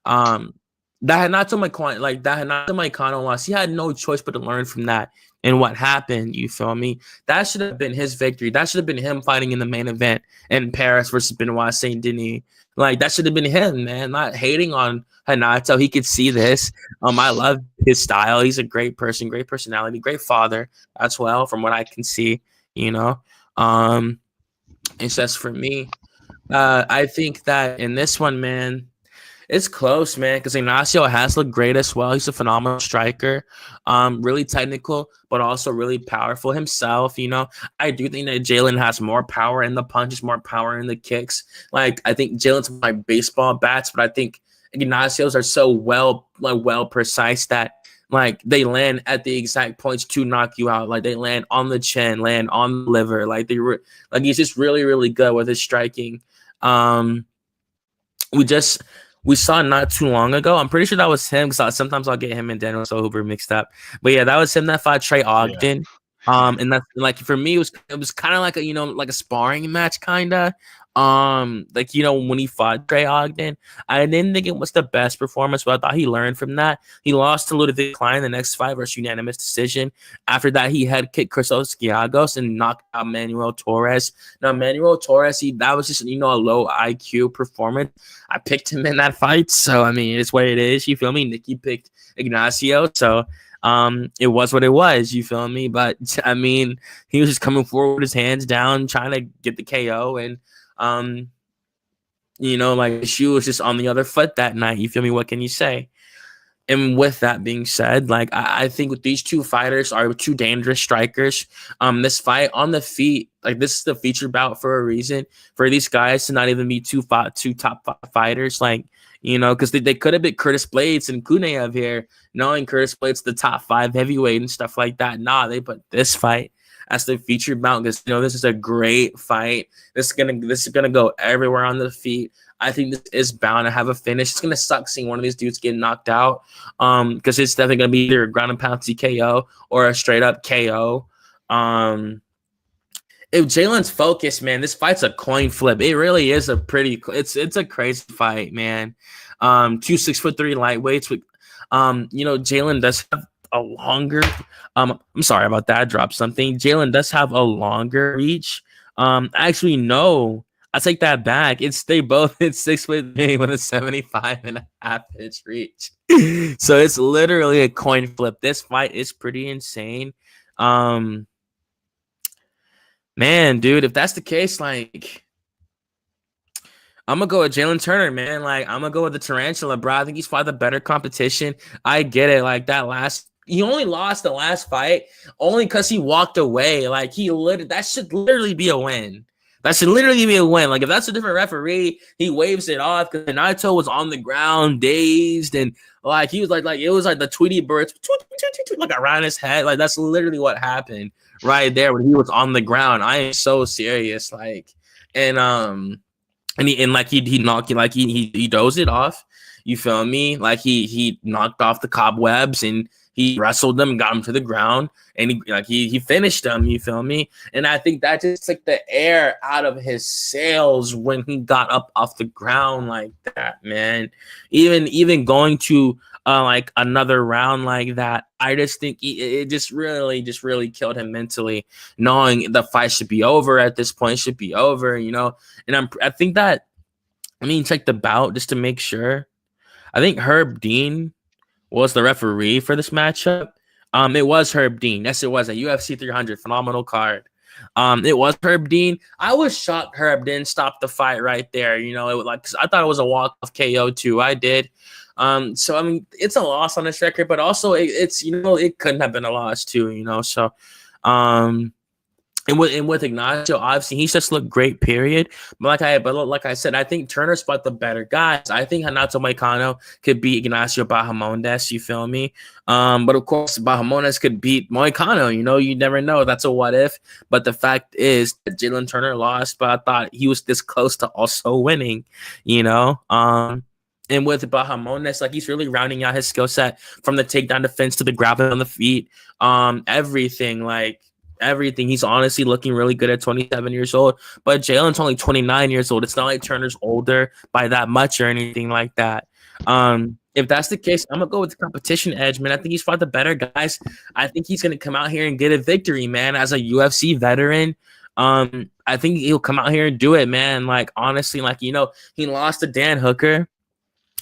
Um, that had not to my client, like that had not to my Kano loss. He had no choice but to learn from that and what happened. You feel me? That should have been his victory. That should have been him fighting in the main event in Paris versus Benoit Saint Denis. Like that should have been him, man. Not hating on Hanato. He could see this. I love his style. He's a great person, great personality, great father as well, from what I can see. You know, it's just for me. I think that in this one, man, it's close, man, because Ignacio has looked great as well. He's a phenomenal striker, really technical, but also really powerful himself. I do think that Jalen has more power in the punches, more power in the kicks. Like I think Jalen's my baseball bats, but I think Ignacio's are so well precise that like they land at the exact points to knock you out. Like they land on the chin, land on the liver. Like he's just really, really good with his striking. We saw not too long ago. I'm pretty sure that was him because sometimes I'll get him and Daniel Sohuber mixed up. But yeah, that was him that fought Trey Ogden. And that's like for me, it was kind of like like a sparring match, kind of. Like when he fought Trey Ogden, I didn't think it was the best performance, but I thought he learned from that. He lost to Ludovic Klein the next fight versus unanimous decision. After that, he had kicked Christos Giagos and knocked out Manuel Torres. Now Manuel Torres, that was just a low IQ performance. I picked him in that fight, so I mean it's what it is. You feel me? Nikki picked Ignacio, so it was what it was. You feel me? But I mean, he was just coming forward with his hands down, trying to get the KO, and like the shoe was just on the other foot that night. You feel me? What can you say? And with that being said, like I think with these two fighters are two dangerous strikers. This fight on the feet, like this is the featured bout for a reason. For these guys to not even be two top five fighters, like because they could have been Curtis Blades and Kuneyev here, knowing Curtis Blades the top 5 heavyweight and stuff like that. Nah, they put this fight as the featured bout because this is a great fight. This is gonna go everywhere on the feet. I think this is bound to have a finish. It's gonna suck seeing one of these dudes get knocked out, because it's definitely gonna be either a ground and pound TKO or a straight up KO. If Jalen's focused, man, this fight's a coin flip. It really is it's a crazy fight, man. 2 6'3" lightweights with, Jalen does have a longer. I'm sorry about that. I dropped something. Jalen does have a longer reach. Actually, no. I take that back. It's they both hit 6'3" with a 75.5 inch reach. So it's literally a coin flip. This fight is pretty insane. Man, dude, if that's the case, like I'm gonna go with Jalen Turner, man. Like I'm gonna go with the Tarantula, bro. I think he's fought the better competition. I get it. Like that last, he only lost the last fight only because he walked away. Like that should literally be a win. That should literally be a win. Like if that's a different referee, he waves it off because Naito was on the ground, dazed, and like he was like it was like the Tweety birds like around his head. Like that's literally what happened right there when he was on the ground. I am so serious. Like and he knocked like he dozed it off. You feel me? Like he knocked off the cobwebs and he wrestled them, got him to the ground, and he finished them. You feel me? And I think that just took the air out of his sails when he got up off the ground like that, man. Even going to like another round like that, I just think it just really killed him mentally, knowing the fight should be over at this point, should be over, you know. And I think that, I mean, check the bout just to make sure. I think Herb Dean was the referee for this matchup. It was Herb Dean. Yes, it was a UFC 300 phenomenal card. It was Herb Dean. I was shocked Herb didn't stop the fight right there. You know, it was like, cause I thought it was a walk off KO too. I did. So I mean, it's a loss on this record, but also it's you know it couldn't have been a loss too. You know, so And with Ignacio, obviously he's just looked great. Period. But like I said, I think Turner's fought the better guys. I think Renato Moicano could beat Ignacio Bahamondes. You feel me? But of course, Bahamondes could beat Moicano. You know, you never know. That's a what if. But the fact is that Jalen Turner lost, but I thought he was this close to also winning. You know. And with Bahamondes, like he's really rounding out his skill set from the takedown defense to the grabbing on the feet. Everything. He's honestly looking really good at 27 years old, but Jalen's only 29 years old. It's not like Turner's older by that much or anything like that. If that's the case, I'm gonna go with the competition edge, man. I think he's fought the better guys. I think he's gonna come out here and get a victory, man. As a UFC veteran, I think he'll come out here and do it, man. Like honestly, like you know, he lost to Dan Hooker.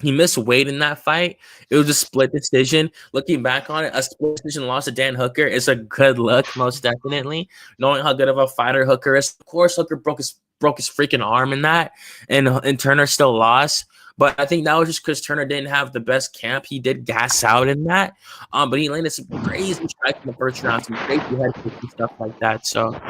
He missed weight in that fight. It was a split decision. Looking back on it, a split decision loss to Dan Hooker is a good look, most definitely. Knowing how good of a fighter Hooker is. Of course, Hooker broke his freaking arm in that, and Turner still lost. But I think that was just because Turner didn't have the best camp. He did gas out in that. But he landed some crazy strikes in the first round, some crazy head kicks and stuff like that. So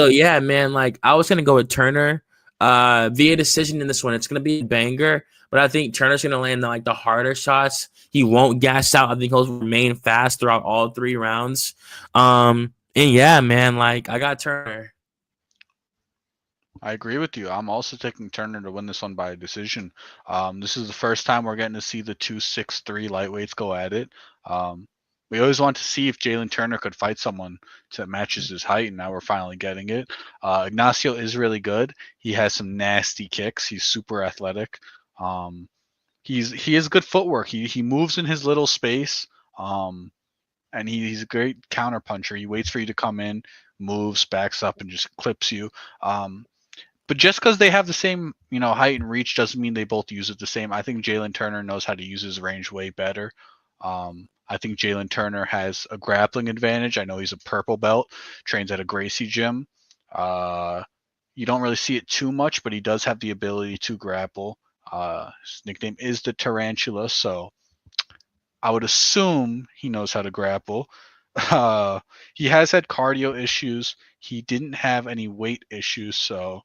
yeah, man, like I was gonna go with Turner via decision in this one. It's gonna be a banger, but I think Turner's gonna land like the harder shots. He won't gas out. I think he'll remain fast throughout all 3 rounds. And yeah, man, like I got Turner. I agree with you. I'm also taking Turner to win this one by decision. This is the first time we're getting to see the 263 lightweights go at it. We always want to see if Jalen Turner could fight someone that matches his height, and now we're finally getting it. Ignacio is really good. He has some nasty kicks. He's super athletic. He has good footwork. He moves in his little space, and he's a great counter puncher. He waits for you to come in, moves, backs up, and just clips you. But just because they have the same, height and reach doesn't mean they both use it the same. I think Jalen Turner knows how to use his range way better. I think Jalen Turner has a grappling advantage. I know he's a purple belt, trains at a Gracie gym. You don't really see it too much, but he does have the ability to grapple. His nickname is the Tarantula, so I would assume he knows how to grapple. He has had cardio issues. He didn't have any weight issues, so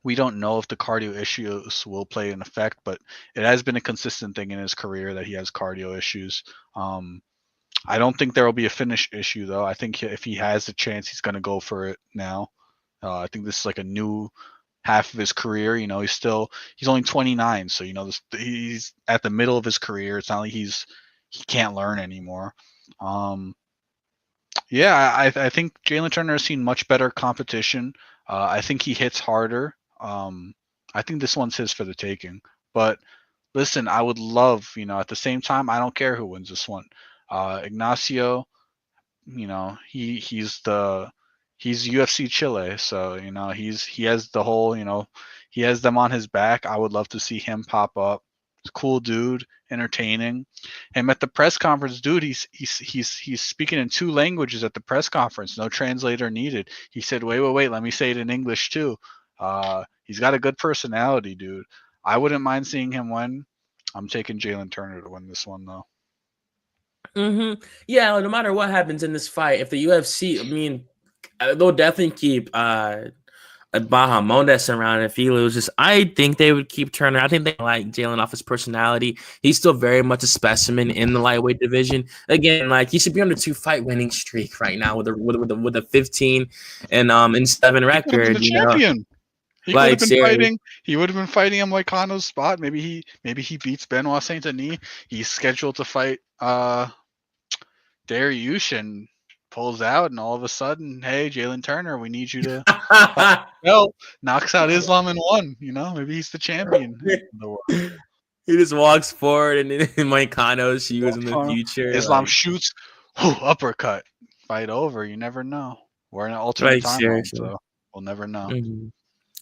we don't know if the cardio issues will play an effect, but it has been a consistent thing in his career that he has cardio issues. I don't think there will be a finish issue, though. I think if he has a chance, he's going to go for it now. I think this is like a new half of his career. He's only 29, so he's at the middle of his career. It's not like he can't learn anymore. Yeah, I think Jalen Turner has seen much better competition. I think he hits harder. I think this one's his for the taking. But Listen, I would love, at the same time, I don't care who wins this one. Ignacio, he's UFC Chile, so he has the whole, he has them on his back. I would love to see him pop up. He's a cool dude, entertaining. Him at the press conference, dude. He's speaking in two languages at the press conference. No translator needed. He said, "Wait, let me say it in English too." He's got a good personality, dude. I wouldn't mind seeing him win. I'm taking Jalen Turner to win this one though. Yeah, no matter what happens in this fight, if the UFC, I mean, they'll definitely keep Bahamondes around if he loses. I think they would keep Turner. I think they like Jalen off his personality. He's still very much a specimen in the lightweight division. Again, like he should be on a 2-fight winning streak right now with a 15-7 He could have been record. the champion. He could have Like been seriously. fighting. He would have been fighting him like Kano's spot. Maybe he beats Benoit Saint Denis. He's scheduled to fight Dariush and pulls out, and all of a sudden, hey, Jalen Turner, we need you to well, knocks out Islam in one. Maybe he's the champion of the world. He just walks forward, and then Mike Kano's shoes in the future. Islam shoots, uppercut, fight over. You never know. We're in an alternate timeline, so we'll never know.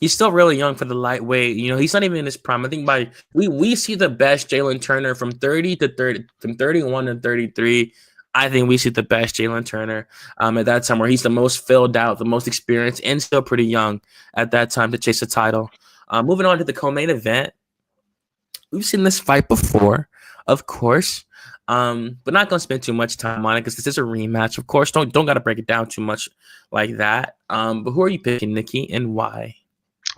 He's still really young for the lightweight. He's not even in his prime. I think we see the best Jalen Turner from 30 to 30, from 31 to 33. I think we see the best Jalen Turner at that time, where he's the most filled out, the most experienced, and still pretty young at that time to chase the title. Moving on to the co-main event, we've seen this fight before, of course, but not gonna spend too much time on it because this is a rematch. Of course, don't gotta break it down too much like that. But who are you picking, Nikki, and why?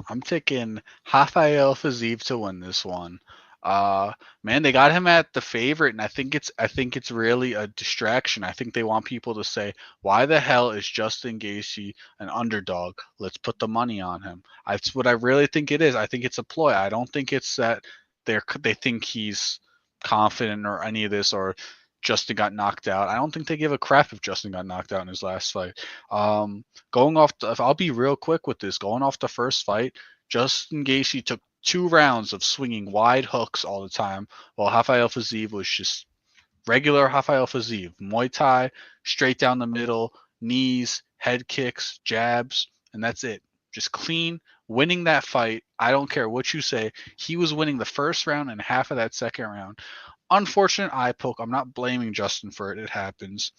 I'm taking Rafael Fiziev to win this one. Man, they got him at the favorite, and I think it's really a distraction. I think they want people to say, "Why the hell is Justin Gaethje an underdog? Let's put the money on him." That's what I really think it is. I think it's a ploy. I don't think it's that they think he's confident or any of this, or Justin got knocked out. I don't think they give a crap if Justin got knocked out in his last fight. I'll be real quick with this. Going off the first fight, Justin Gaethje took 2 rounds of swinging wide hooks all the time, while Rafael Fiziev was just regular Rafael Fiziev. Muay Thai, straight down the middle, knees, head kicks, jabs, and that's it. Just clean, winning that fight. I don't care what you say. He was winning the first round and half of that second round. Unfortunate eye poke. I'm not blaming Justin for it. It happens.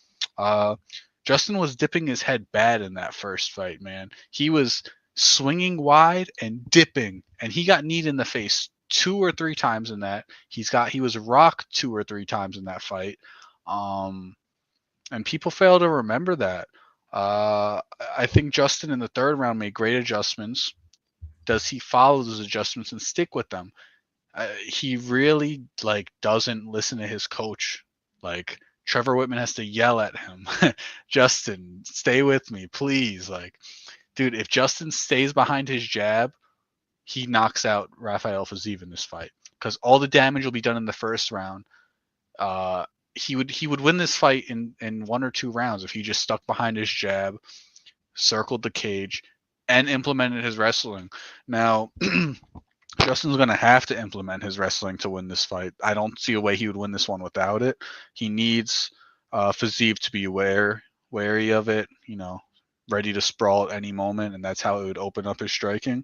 Justin was dipping his head bad in that first fight, man. He was swinging wide and dipping, and he got kneed in the face 2 or 3 times in that. He was rocked 2 or 3 times in that fight. And people fail to remember that. I think Justin in the third round made great adjustments. Does he follow those adjustments and stick with them? He really doesn't listen to his coach. Trevor Whitman has to yell at him, Justin, stay with me, please. Dude, if Justin stays behind his jab, he knocks out Rafael Fiziev in this fight, because all the damage will be done in the first round. He would win this fight in 1 or 2 rounds if he just stuck behind his jab, circled the cage, and implemented his wrestling. Now, Justin's going to have to implement his wrestling to win this fight. I don't see a way he would win this one without it. He needs Fiziev to be wary of it, ready to sprawl at any moment, and that's how it would open up his striking.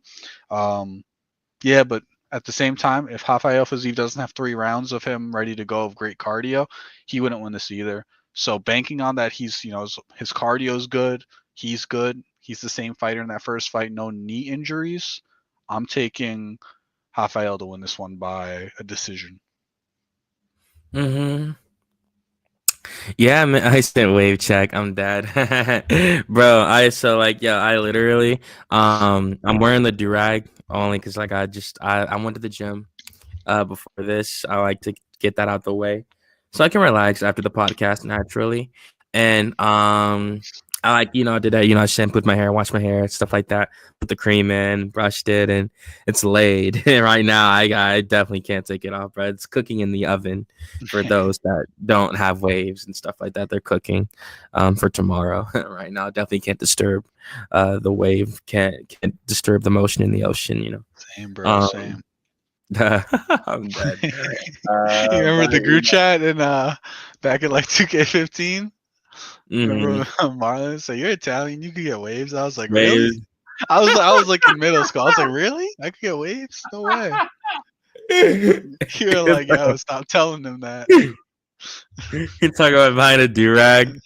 But at the same time, if Rafael Fiziev doesn't have 3 rounds of him ready to go of great cardio, he wouldn't win this either. So banking on that, his cardio's good. He's good. He's the same fighter in that first fight. No knee injuries. I'm taking Rafael to win this one by a decision. Yeah, man, I sent wave check. I'm dead. Bro, I literally I'm wearing the durag only because I went to the gym before this. I like to get that out the way so I can relax after the podcast naturally. And I did that, I shampooed my hair, washed my hair, stuff like that, put the cream in, brushed it, and it's laid. Right now, I definitely can't take it off, bro. It's cooking in the oven for those that don't have waves and stuff like that. They're cooking for tomorrow. Right now, definitely can't disturb the wave, can't disturb the motion in the ocean, Same, bro, same. I'm dead. You remember But the group chat in back in like 2K15? mhm. Remember Marlon said, "You're Italian, you could get waves." I was like, "Really?" Waves. I was like in middle school. I was like, "Really? I could get waves? No way." You're like, "Yo, stop telling them that." You talk about behind a do-rag.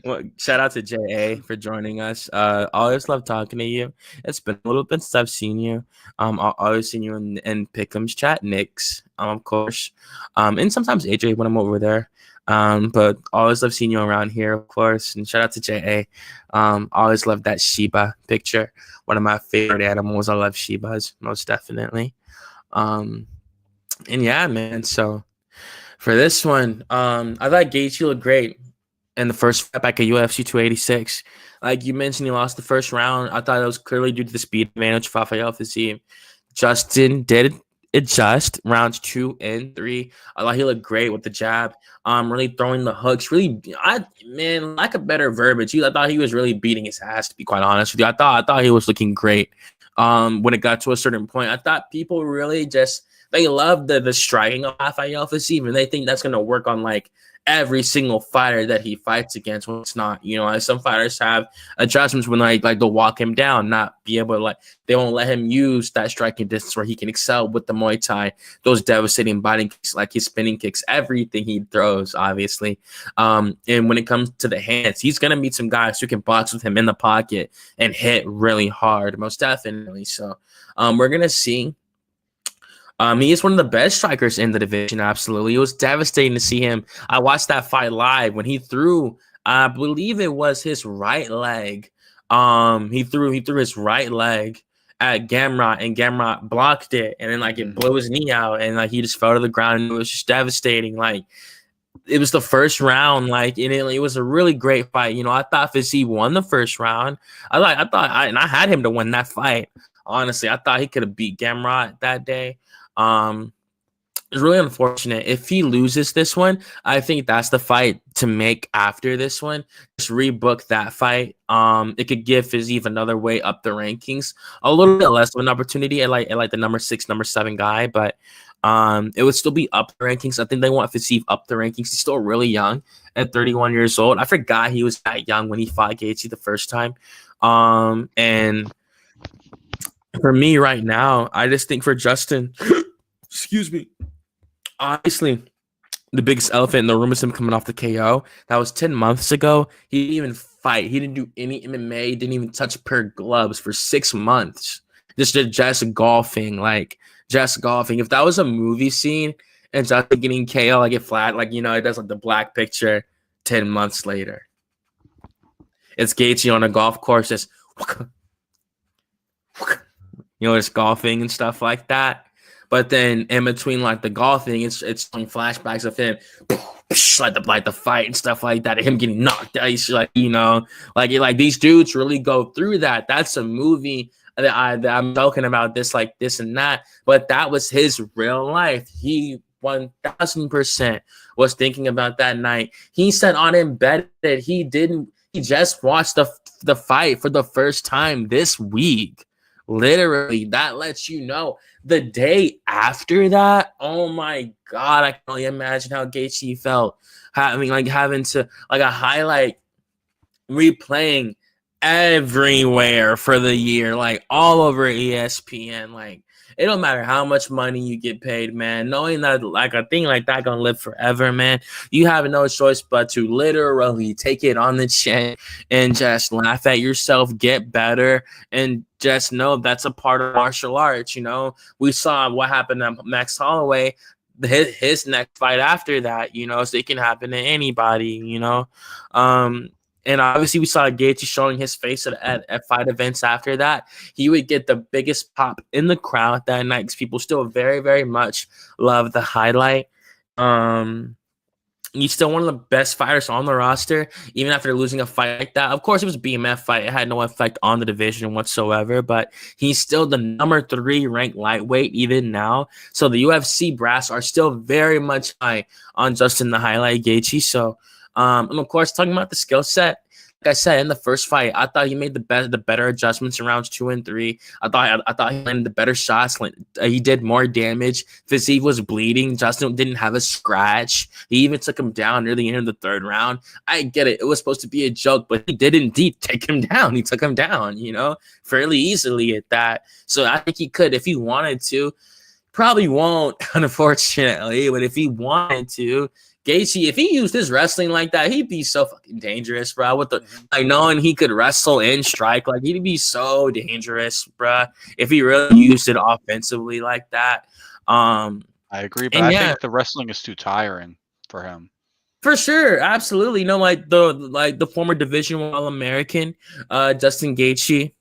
Well, shout out to JA for joining us. Always love talking to you. It's been a little bit since I've seen you. I always seen you in Pick'em's chat, Nick's, of course. And sometimes AJ when I'm over there. But always love seeing you around here, of course. And shout out to JA. Always love that Shiba picture. One of my favorite animals. I love Shibas, most definitely. And yeah, man. So for this one, I thought Gaethje looked great in the first fight back at UFC 286. Like you mentioned, he lost the first round. I thought it was clearly due to the speed advantage of Rafael Fiziev. Justin did adjust rounds 2 and 3. I thought he looked great with the jab. Really throwing the hooks. Really, lack of better verbiage. I thought he was really beating his ass. To be quite honest with you, I thought he was looking great. When it got to a certain point, I thought people really just they love the striking of Rafael Fiziev, and they think that's gonna work on like every single fighter that he fights against. When it's not, as some fighters have adjustments when like they'll walk him down, not be able to they won't let him use that striking distance where he can excel with the Muay Thai, those devastating biting kicks, like his spinning kicks, everything he throws, obviously. And when it comes to the hands, he's gonna meet some guys who can box with him in the pocket and hit really hard, most definitely. So we're gonna see. He is one of the best strikers in the division. Absolutely, it was devastating to see him. I watched that fight live when he threw. I believe it was his right leg. He threw his right leg at Gamrot, and Gamrot blocked it, and then it blew his knee out, and he just fell to the ground. And it was just devastating. It was the first round, and it was a really great fight. I thought Fiziev won the first round. I had him to win that fight. Honestly, I thought he could have beat Gamrot that day. It's really unfortunate. If he loses this one, I think that's the fight to make after this one. Just rebook that fight. It could give Fiziev another way up the rankings. A little bit less of an opportunity at like the number 6, number 7 guy, but it would still be up the rankings. I think they want Fiziev up the rankings. He's still really young at 31 years old. I forgot he was that young when he fought Gaethje the first time. And for me right now, I just think for Justin, excuse me, obviously the biggest elephant in the room is him coming off the KO. That was 10 months ago. He didn't even fight. He didn't do any MMA. He didn't even touch a pair of gloves for 6 months. Just golfing, just golfing. If that was a movie scene and Justin getting KO, it flat, it does the black picture 10 months later. It's Gaethje on a golf course, just just golfing and stuff like that. But then in between the golfing, it's showing flashbacks of him the fight and stuff like that, him getting knocked out. These dudes really go through that. That's a movie that I'm talking about this and that, but that was his real life. He 1000% was thinking about that night. He said on Embedded he just watched the fight for the first time this week. Literally, that lets you know. The day after that, oh my God, I can only imagine how Gaethje felt. Having to a highlight replaying everywhere for the year, all over ESPN. It don't matter how much money you get paid, man. Knowing that a thing like that gonna live forever, man. You have no choice but to literally take it on the chin and just laugh at yourself, get better, and just know that's a part of martial arts. We saw what happened to Max Holloway. His next fight after that, so it can happen to anybody. And obviously, we saw Gaethje showing his face at fight events after that. He would get the biggest pop in the crowd that night because people still very, very much love the highlight. He's still one of the best fighters on the roster, even after losing a fight like that. Of course, it was a BMF fight. It had no effect on the division whatsoever, but he's still the number 3 ranked lightweight even now. So the UFC brass are still very much high on Justin the Highlight Gaethje. So, and of course, talking about the skill set, like I said in the first fight, I thought he made the better adjustments in rounds 2 and 3. I thought he landed the better shots. He did more damage. Fiziev was bleeding. Justin didn't have a scratch. He even took him down near the end of the third round. I get it. It was supposed to be a joke, but he did indeed take him down. He took him down, fairly easily at that. So I think he could, if he wanted to. Probably won't, unfortunately. But if he wanted to, Gaethje, if he used his wrestling like that, he'd be so fucking dangerous, bro. With the knowing he could wrestle and strike, like he'd be so dangerous, bro. If he really used it offensively like that. I agree, but I think the wrestling is too tiring for him. For sure, absolutely. Like the former Division I All-American, Justin Gaethje.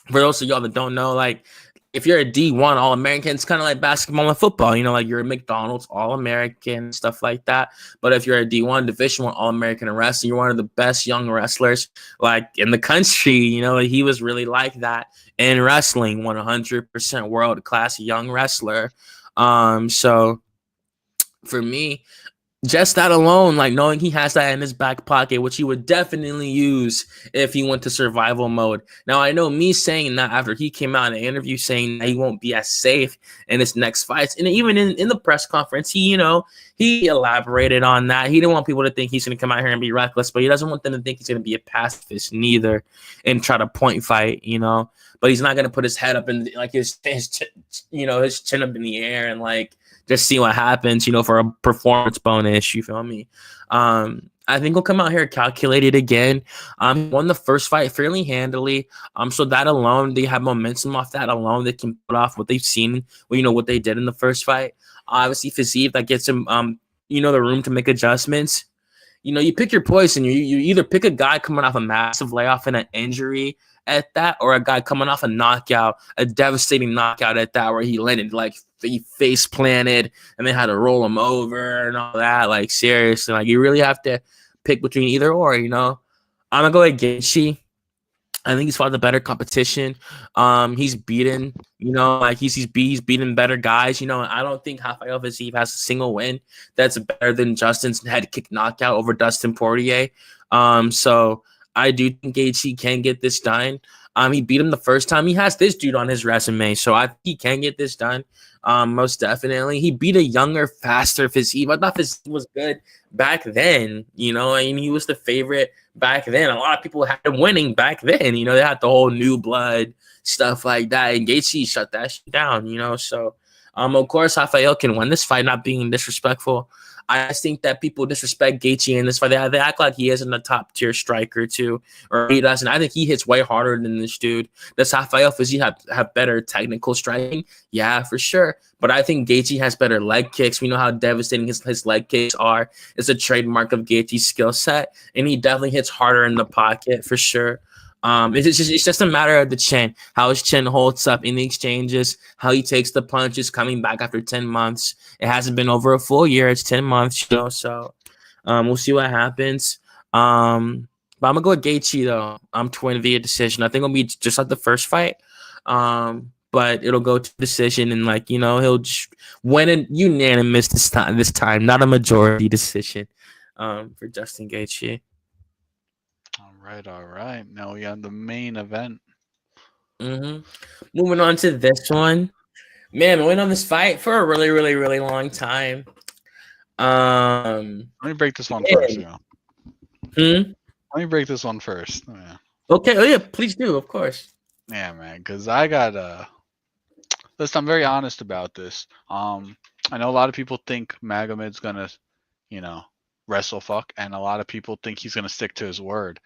For those of y'all that don't know, like, if you're a D1 All-American, it's kind of like basketball and football, like you're a McDonald's All-American, stuff like that. But if you're a D1 Division 1 All-American in wrestling, you're one of the best young wrestlers like in the country. He was really like that in wrestling, 100% world-class young wrestler. So for me, just that alone, like knowing he has that in his back pocket, which he would definitely use if he went to survival mode. Now, I know me saying that after he came out in an interview saying that he won't be as safe in his next fights. And even in the press conference, he elaborated on that. He didn't want people to think he's going to come out here and be reckless, but he doesn't want them to think he's going to be a pacifist neither and try to point fight, But he's not going to put his head up and like his chin up in the air and like just see what happens, for a performance bonus. You feel me? I think he'll come out here calculated again. Won the first fight fairly handily. So that alone, they have momentum off that alone. They can put off what they've seen, what they did in the first fight. Obviously, Fiziev, that gets him, the room to make adjustments. You pick your poison. You either pick a guy coming off a massive layoff and an injury at that, or a guy coming off a knockout, a devastating knockout at that, where he landed like he face planted and they had to roll him over and all that. Like, seriously, like you really have to pick between either or. I'm gonna go with Gaethje. I think he's fought the better competition. He's beaten, like he's beaten better guys. I don't think Rafael Fiziev has a single win that's better than Justin's head kick knockout over Dustin Poirier. So I do think Gaethje can get this done. He beat him the first time. He has this dude on his resume, so I think he can get this done. Most definitely. He beat a younger, faster Fiziev. I thought Fiziev was good back then. He was the favorite back then. A lot of people had him winning back then. They had the whole new blood stuff like that, and Gaethje shut that shit down. So of course, Rafael can win this fight, not being disrespectful. I just think that people disrespect Gaethje in this fight. They act like he isn't a top tier striker too, or he doesn't. I think he hits way harder than this dude. Does Rafael Fiziev have better technical striking? Yeah, for sure. But I think Gaethje has better leg kicks. We know how devastating his leg kicks are. It's a trademark of Gaethje's skill set, and he definitely hits harder in the pocket for sure. It's just a matter of the chin, how his chin holds up in the exchanges, how he takes the punches coming back after 10 months. It hasn't been over a full year. It's 10 months, so we'll see what happens. But I'm going to go with Gaethje, though. I'm to win via decision. I think it'll be just like the first fight, but it'll go to decision, and he'll just win a unanimous this time, not a majority decision for Justin Gaethje. All right. Now we have the main event. Moving on to this one. Man, we went on this fight for a really, really, really long time. Let me break this one first. Let me break this one first. Yeah. Okay. Oh yeah, please do. Of course. Yeah, man. Because I got listen, I'm very honest about this. I know a lot of people think Magomed's gonna, wrestle fuck, and a lot of people think he's gonna stick to his word.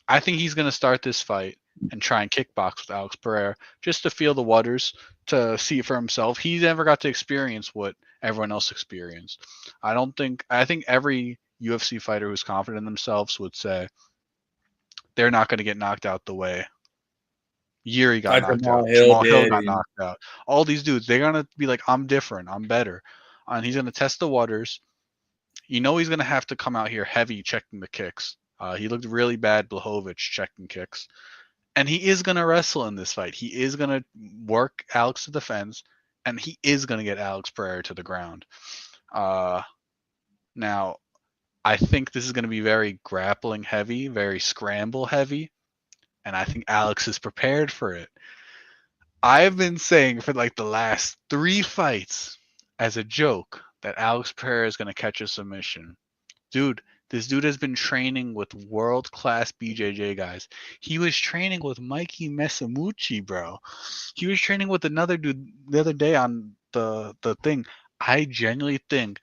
I think he's gonna start this fight and try and kickbox with Alex Pereira just to feel the waters, to see it for himself. He never got to experience what everyone else experienced. I think every UFC fighter who's confident in themselves would say they're not going to get knocked out the way Yuri got knocked out. Jamal Hill got knocked out. All these dudes, they're going to be like, I'm different. I'm better. And he's going to test the waters. He's going to have to come out here heavy checking the kicks. He looked really bad, Blachowicz, checking kicks. And he is going to wrestle in this fight. He is going to work Alex to the fence, and he is going to get Alex Pereira to the ground. Now, I think this is going to be very grappling heavy, very scramble heavy, and I think Alex is prepared for it. I've been saying for like the last 3 fights as a joke that Alex Pereira is going to catch a submission. Dude, this dude has been training with world class BJJ guys. He was training with Mikey Mesamucci, bro. He was training with another dude the other day on the thing. I genuinely think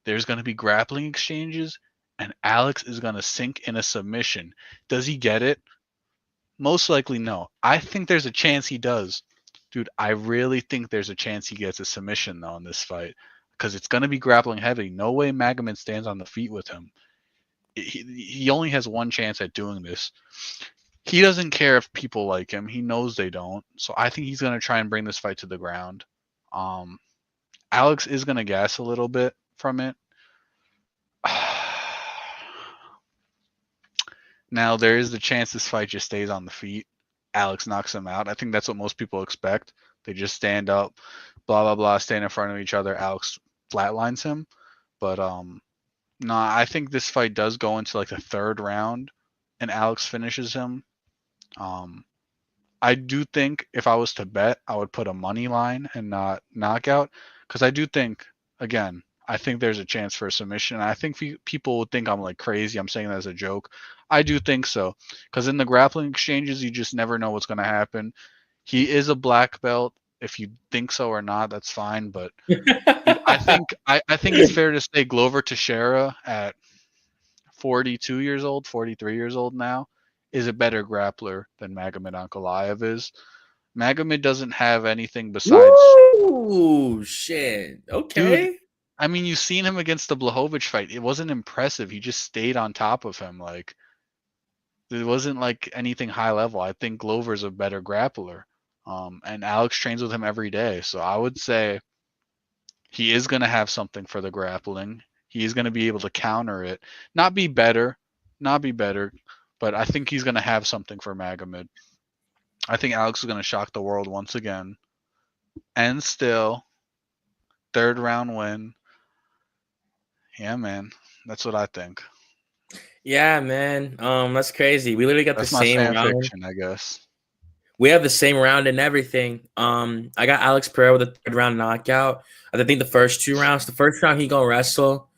there's going to be grappling exchanges and Alex is going to sink in a submission. Does he get it? Most likely no. I think there's a chance he does. Dude, I really think there's a chance he gets a submission though in this fight because it's going to be grappling heavy. No way Magomed stands on the feet with him. He only has one chance at doing this. He doesn't care if people like him. He knows they don't. So I think he's going to try and bring this fight to the ground. Alex is going to gas a little bit from it. Now there is the chance this fight just stays on the feet. Alex knocks him out. I think that's what most people expect. They just stand up, blah blah blah, stand in front of each other. Alex flatlines him. But no, I think this fight does go into like the third round and Alex finishes him. I do think if I was to bet, I would put a money line and not knockout because I do think, again, I think there's a chance for a submission. I think people would think I'm like crazy. I'm saying that as a joke. I do think so because in the grappling exchanges, you just never know what's going to happen. He is a black belt. If you think so or not, that's fine. But dude, I think it's fair to say Glover Teixeira at 42 years old, 43 years old now, is a better grappler than Magomed Ankalaev is. Magomed doesn't have anything besides. Ooh, shit. Dude, Okay. I mean, you've seen him against the Blachowicz fight. It wasn't impressive. He just stayed on top of him. Like, it wasn't like anything high level. I think Glover's a better grappler. And Alex trains with him every day. So I would say he is going to have something for the grappling. He is going to be able to counter it. Not be better, but I think he's going to have something for Magomed. I think Alex is going to shock the world once again. And still, third round win. Yeah, man. That's what I think. Yeah, man. That's crazy. We literally got That's the my same fan round. fiction, I guess. We have the same round and everything. I got Alex Pereira with a third round knockout. I think the first 2 rounds. The first round he gonna wrestle.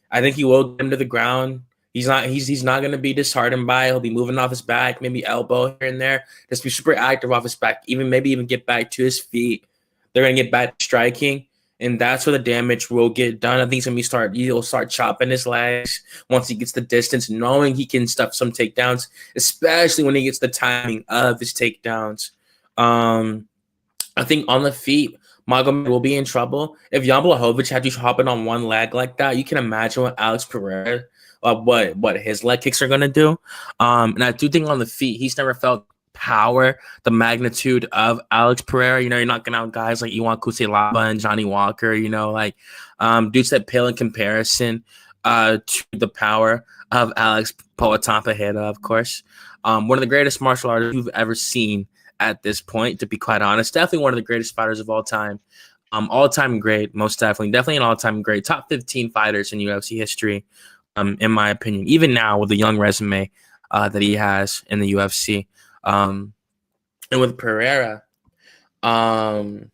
I think he will get him to the ground. He's not gonna be disheartened by it. He'll be moving off his back, maybe elbow here and there. Just be super active off his back. Maybe even get back to his feet. They're gonna get back to striking. And that's where the damage will get done. I think he'll start chopping his legs once he gets the distance, knowing he can stuff some takedowns, especially when he gets the timing of his takedowns. I think on the feet, Magomed will be in trouble. If Jan Blachowicz had you hopping on one leg like that, you can imagine what Alex Pereira, what his leg kicks are gonna do. And I do think on the feet, he's never felt power, the magnitude of Alex Pereira. You're knocking out guys like Iwan Kutelaba and Johnny Walker, dudes that pale in comparison to the power of Alex Poatampaheda, of course. One of the greatest martial artists you've ever seen at this point, to be quite honest. Definitely one of the greatest fighters of all time. All-time great, most definitely. Definitely an all-time great. Top 15 fighters in UFC history, in my opinion. Even now with the young resume that he has in the UFC. And with Pereira, I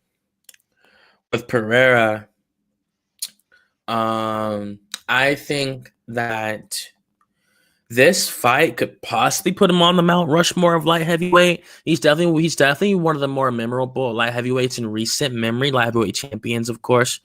think that this fight could possibly put him on the Mount Rushmore of light heavyweight. He's definitely one of the more memorable light heavyweights in recent memory, light heavyweight champions, of course.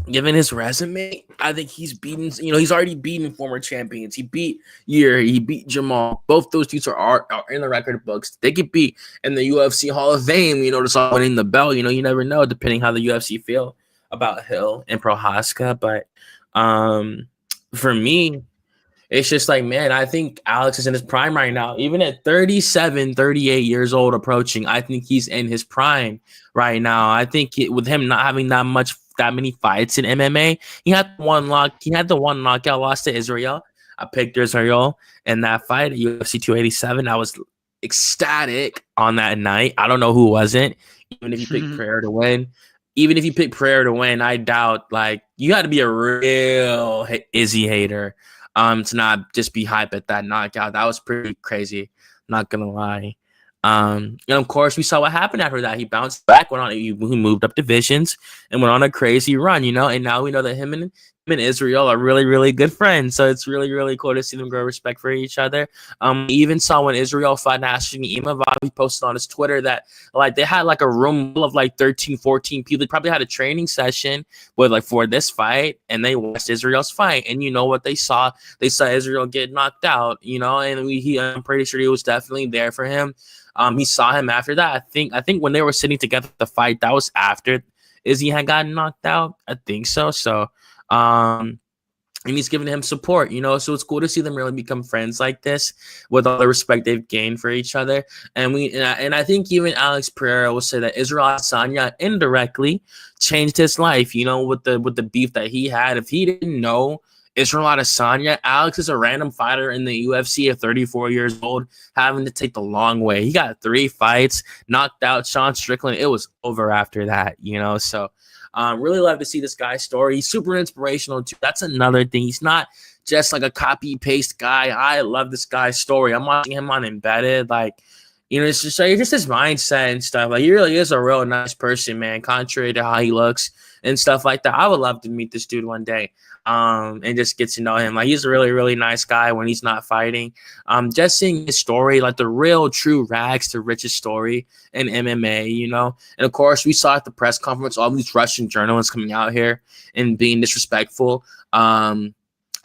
Given his resume, I think he's beaten. He's already beaten former champions. He beat Yuri. He beat Jamal. Both those dudes are in the record books. They could be in the UFC Hall of Fame. Just winning the belt. You never know, depending how the UFC feel about Hill and Prohaska. But for me, it's just like, man, I think Alex is in his prime right now. Even at 37, 38 years old approaching, I think he's in his prime right now. I think with him not having that many fights in MMA, he had the one knockout loss to Israel. I picked Israel in that fight at UFC 287. I was ecstatic on that night. I don't know who wasn't, even if you picked Pereira to win. even if you pick Pereira to win, I doubt like you got to be a real Izzy hater to not just be hype at that knockout. That was pretty crazy, not gonna lie. And of course, we saw what happened after that. He bounced back, he moved up divisions, and went on a crazy run. And now we know that him and Israel are really, really good friends. So it's really, really cool to see them grow respect for each other. We even saw when Israel fought Nashini Imavov, he posted on his Twitter that like they had like a room full of like 13, 14 people. They probably had a training session with like for this fight, and they watched Israel's fight. And you know what they saw? They saw Israel get knocked out, and I'm pretty sure he was definitely there for him. He saw him after that. I think when they were sitting together at the fight, that was after Izzy had gotten knocked out. I think so. So and he's giving him support, so it's cool to see them really become friends like this with all the respect they've gained for each other. And I think even Alex Pereira will say that Israel Adesanya indirectly changed his life, with the beef that he had. If he didn't know Israel Adesanya, Alex is a random fighter in the UFC at 34 years old, having to take the long way. He got 3 fights, knocked out Sean Strickland. It was over after that, so really love to see this guy's story. He's super inspirational too. That's another thing. He's not just like a copy paste guy. I love this guy's story. I'm watching him on Embedded. Like, it's just his mindset and stuff. Like, he really is a real nice person, man, contrary to how he looks and stuff like that. I would love to meet this dude one day and just get to know him. Like, he's a really, really nice guy when he's not fighting. Just seeing his story, like the real true rags to riches story in MMA, And of course, we saw at the press conference all these Russian journalists coming out here and being disrespectful.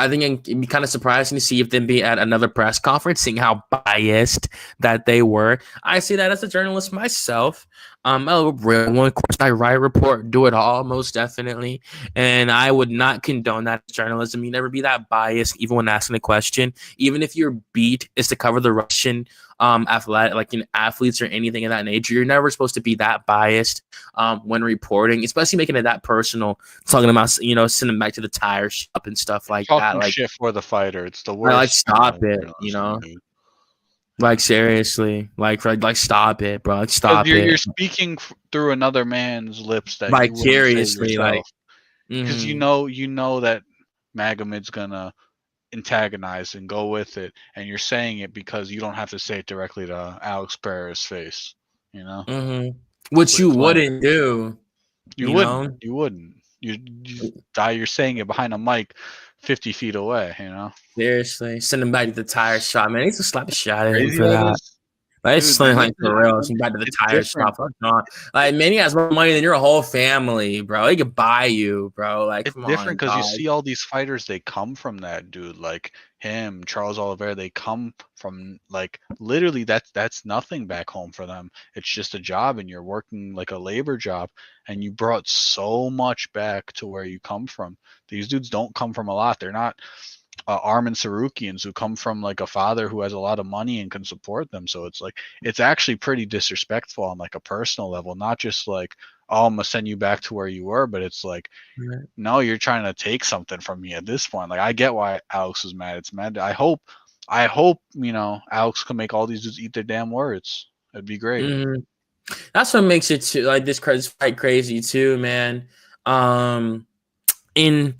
I think it'd be kind of surprising to see if them be at another press conference, seeing how biased that they were. I see that as a journalist myself. Of course, I write, report, do it all, most definitely. And I would not condone that as journalism. You never be that biased, even when asking a question. Even if your beat is to cover the Russian athletes or anything of that nature, you're never supposed to be that biased when reporting, especially making it that personal, talking about sending back to the tire shop and stuff like Talking that. Like, shit for the fighter, it's the worst. like, stop it, Like, seriously, like stop it, bro. Like, stop it. You're speaking through another man's lips that vicariously, like, because you know that Magomed's gonna antagonize and go with it, and you're saying it because you don't have to say it directly to Alex Pereira's face, which you wouldn't do. You wouldn't. You're saying it behind a mic 50 feet away, Seriously, send him back to the tire shop, man. He needs to slap a shot at him for that. Like, it's like for real. Send back to the tire shop. Like, man, he has more money than your whole family, bro. He could buy you, bro. Like, it's different because you see all these fighters, they come from that, dude. Like him, Charles Oliveira, they come from like literally that's nothing back home for them. It's just a job, and you're working like a labor job, and you brought so much back to where you come from. These dudes don't come from a lot. They're not Armin Sarukians who come from like a father who has a lot of money and can support them. So it's like it's actually pretty disrespectful on like a personal level, not just like, oh, I'm gonna send you back to where you were, but it's like, no, you're trying to take something from me at this point. Like, I get why Alex is mad. It's mad. I hope Alex can make all these dudes eat their damn words. It'd be great. That's what makes it too, like, this fight crazy too, man. And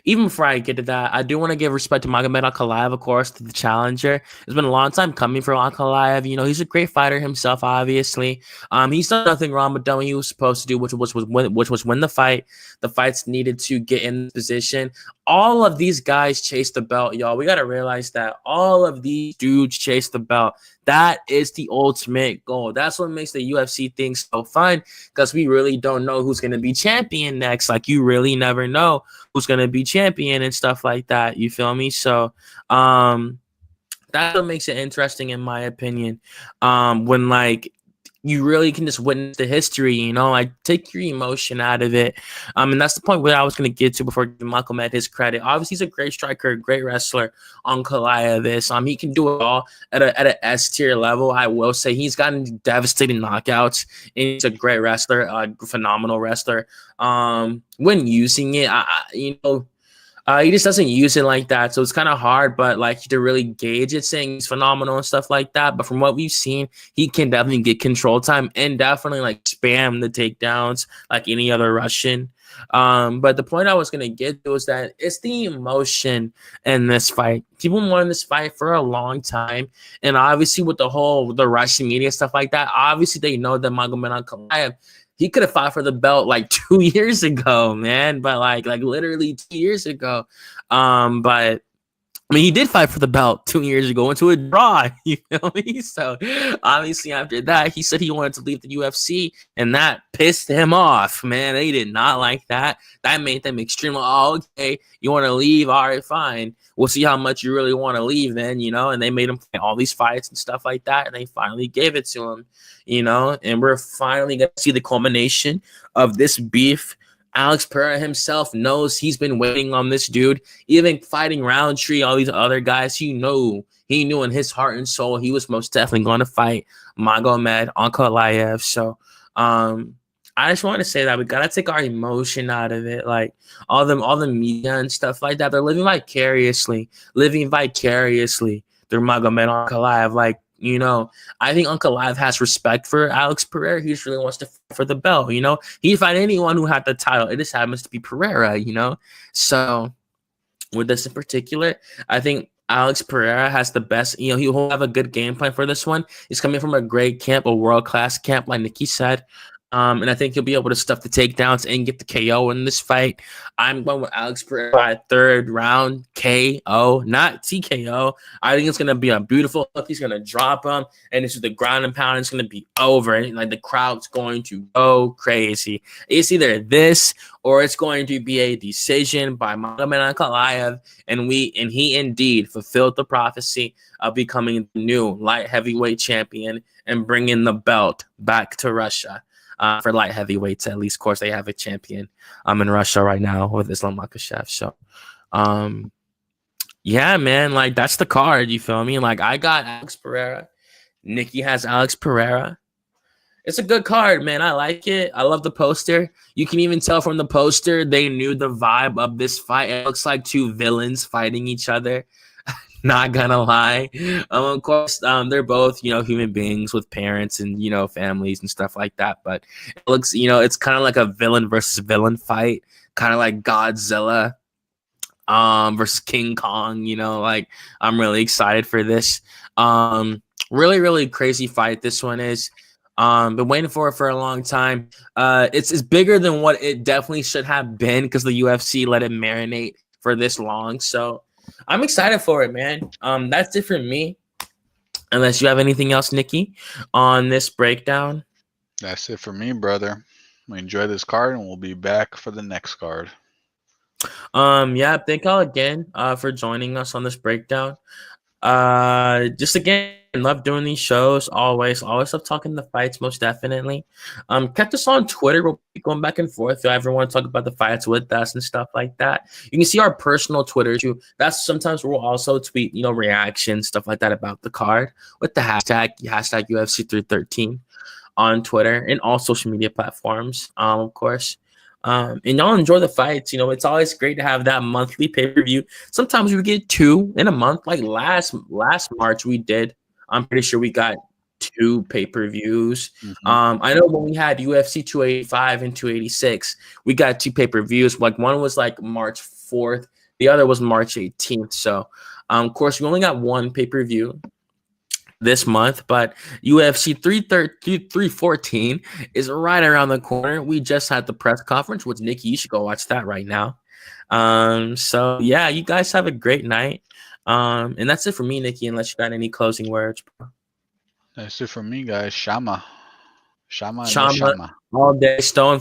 even before I get to that, I do want to give respect to Magomed Ankalaev, of course, to the challenger. It's been a long time coming for Ankalaev. He's a great fighter himself, obviously. He's done nothing wrong but done what he was supposed to do, which was win the fight. The fights needed to get in position. All of these guys chase the belt, y'all. We got to realize that all of these dudes chase the belt. That is the ultimate goal. That's what makes the UFC thing so fun, because we really don't know who's going to be champion next. Like, you really never know who's going to be champion and stuff like that. You feel me? So that's what makes it interesting, in my opinion. When, like, you really can just witness the history, like, take your emotion out of it. And that's the point where I was going to get to before giving Malcolm his credit. Obviously, he's a great striker, great wrestler. Ankalaev, he can do it all at a S tier level. I will say he's gotten devastating knockouts, and he's a great wrestler, phenomenal wrestler. When using it, He just doesn't use it like that, so it's kind of hard. But like to really gauge it, saying he's phenomenal and stuff like that. But from what we've seen, he can definitely get control time and definitely like spam the takedowns like any other Russian. But the point I was gonna get to was that it's the emotion in this fight. People wanted this fight for a long time, and obviously with the Russian media stuff like that, obviously they know that Magomed Ankalaev, he could have fought for the belt like 2 years ago, man. But like literally 2 years ago. But I mean, he did fight for the belt 2 years ago into a draw. You feel me? So obviously after that, he said he wanted to leave the UFC, and that pissed him off, man. They did not like that. That made them extremely, oh, okay, you want to leave? All right, fine. We'll see how much you really want to leave then, you know? And they made him fight all these fights and stuff like that, and they finally gave it to him, you know? And we're finally going to see the culmination of this beef. Alex Pereira himself knows he's been waiting on this dude, even fighting Roundtree, all these other guys. He knew in his heart and soul he was most definitely going to fight Magomed Ankalaev. So I just want to say that we gotta take our emotion out of it. Like all the media and stuff like that, they're living vicariously through Magomed Ankalaev. Like, you know, I think Ankalaev has respect for Alex Pereira. He just really wants to fight for the belt, you know? He'd fight anyone who had the title. It just happens to be Pereira, you know? So with this in particular, I think Alex Pereira has the best, you know, he'll have a good game plan for this one. He's coming from a great camp, a world-class camp, like Nikki said. And I think he'll be able to stuff the takedowns and get the KO in this fight. I'm going with Alex Pereira by third round KO, not TKO. I think it's going to be a beautiful hook. He's going to drop him, and this is the ground and pound. It's going to be over. And like the crowd's going to go crazy. It's either this or it's going to be a decision by Magomed Ankalaev, and he indeed fulfilled the prophecy of becoming the new light heavyweight champion and bringing the belt back to Russia. For light heavyweights, at least. Of course, they have a champion in Russia right now with Islam Makhachev. So, yeah, man, like that's the card. You feel me? Like I got Alex Pereira. Nikki has Alex Pereira. It's a good card, man. I like it. I love the poster. You can even tell from the poster they knew the vibe of this fight. It looks like two villains fighting each other. Not gonna lie. Of course, they're both, you know, human beings with parents and, you know, families and stuff like that. But it looks, you know, it's kind of like a villain versus villain fight, kind of like Godzilla versus King Kong. You know, like I'm really excited for this. Really, really crazy fight this one is. Been waiting for it for a long time. It's bigger than what it definitely should have been because the UFC let it marinate for this long. So I'm excited for it, man. That's it for me. Unless you have anything else, Nikki, on this breakdown. That's it for me, brother. We enjoy this card, and we'll be back for the next card. Yeah, thank y'all again for joining us on this breakdown. Just again, love doing these shows. Always love talking the fights, most definitely. Catch us on Twitter. We'll be going back and forth. If you ever want to talk about the fights with us and stuff like that, you can see our personal Twitter too. That's sometimes we'll also tweet, you know, reactions, stuff like that about the card with the hashtag UFC313 on Twitter and all social media platforms. Of course. And y'all enjoy the fights. You know, it's always great to have that monthly pay-per-view. Sometimes we get 2 in a month. Like last March we did. I'm pretty sure we got 2 pay-per-views. Mm-hmm. I know when we had UFC 285 and 286, we got 2 pay-per-views. Like one was like March 4th, the other was March 18th. So of course we only got 1 pay-per-view this month, but UFC 314 is right around the corner. We just had the press conference, which Nikki, you should go watch that right now. So yeah, you guys have a great night. And that's it for me, Nikki, unless you got any closing words. That's it for me, guys. Shama. Shama all day, Stone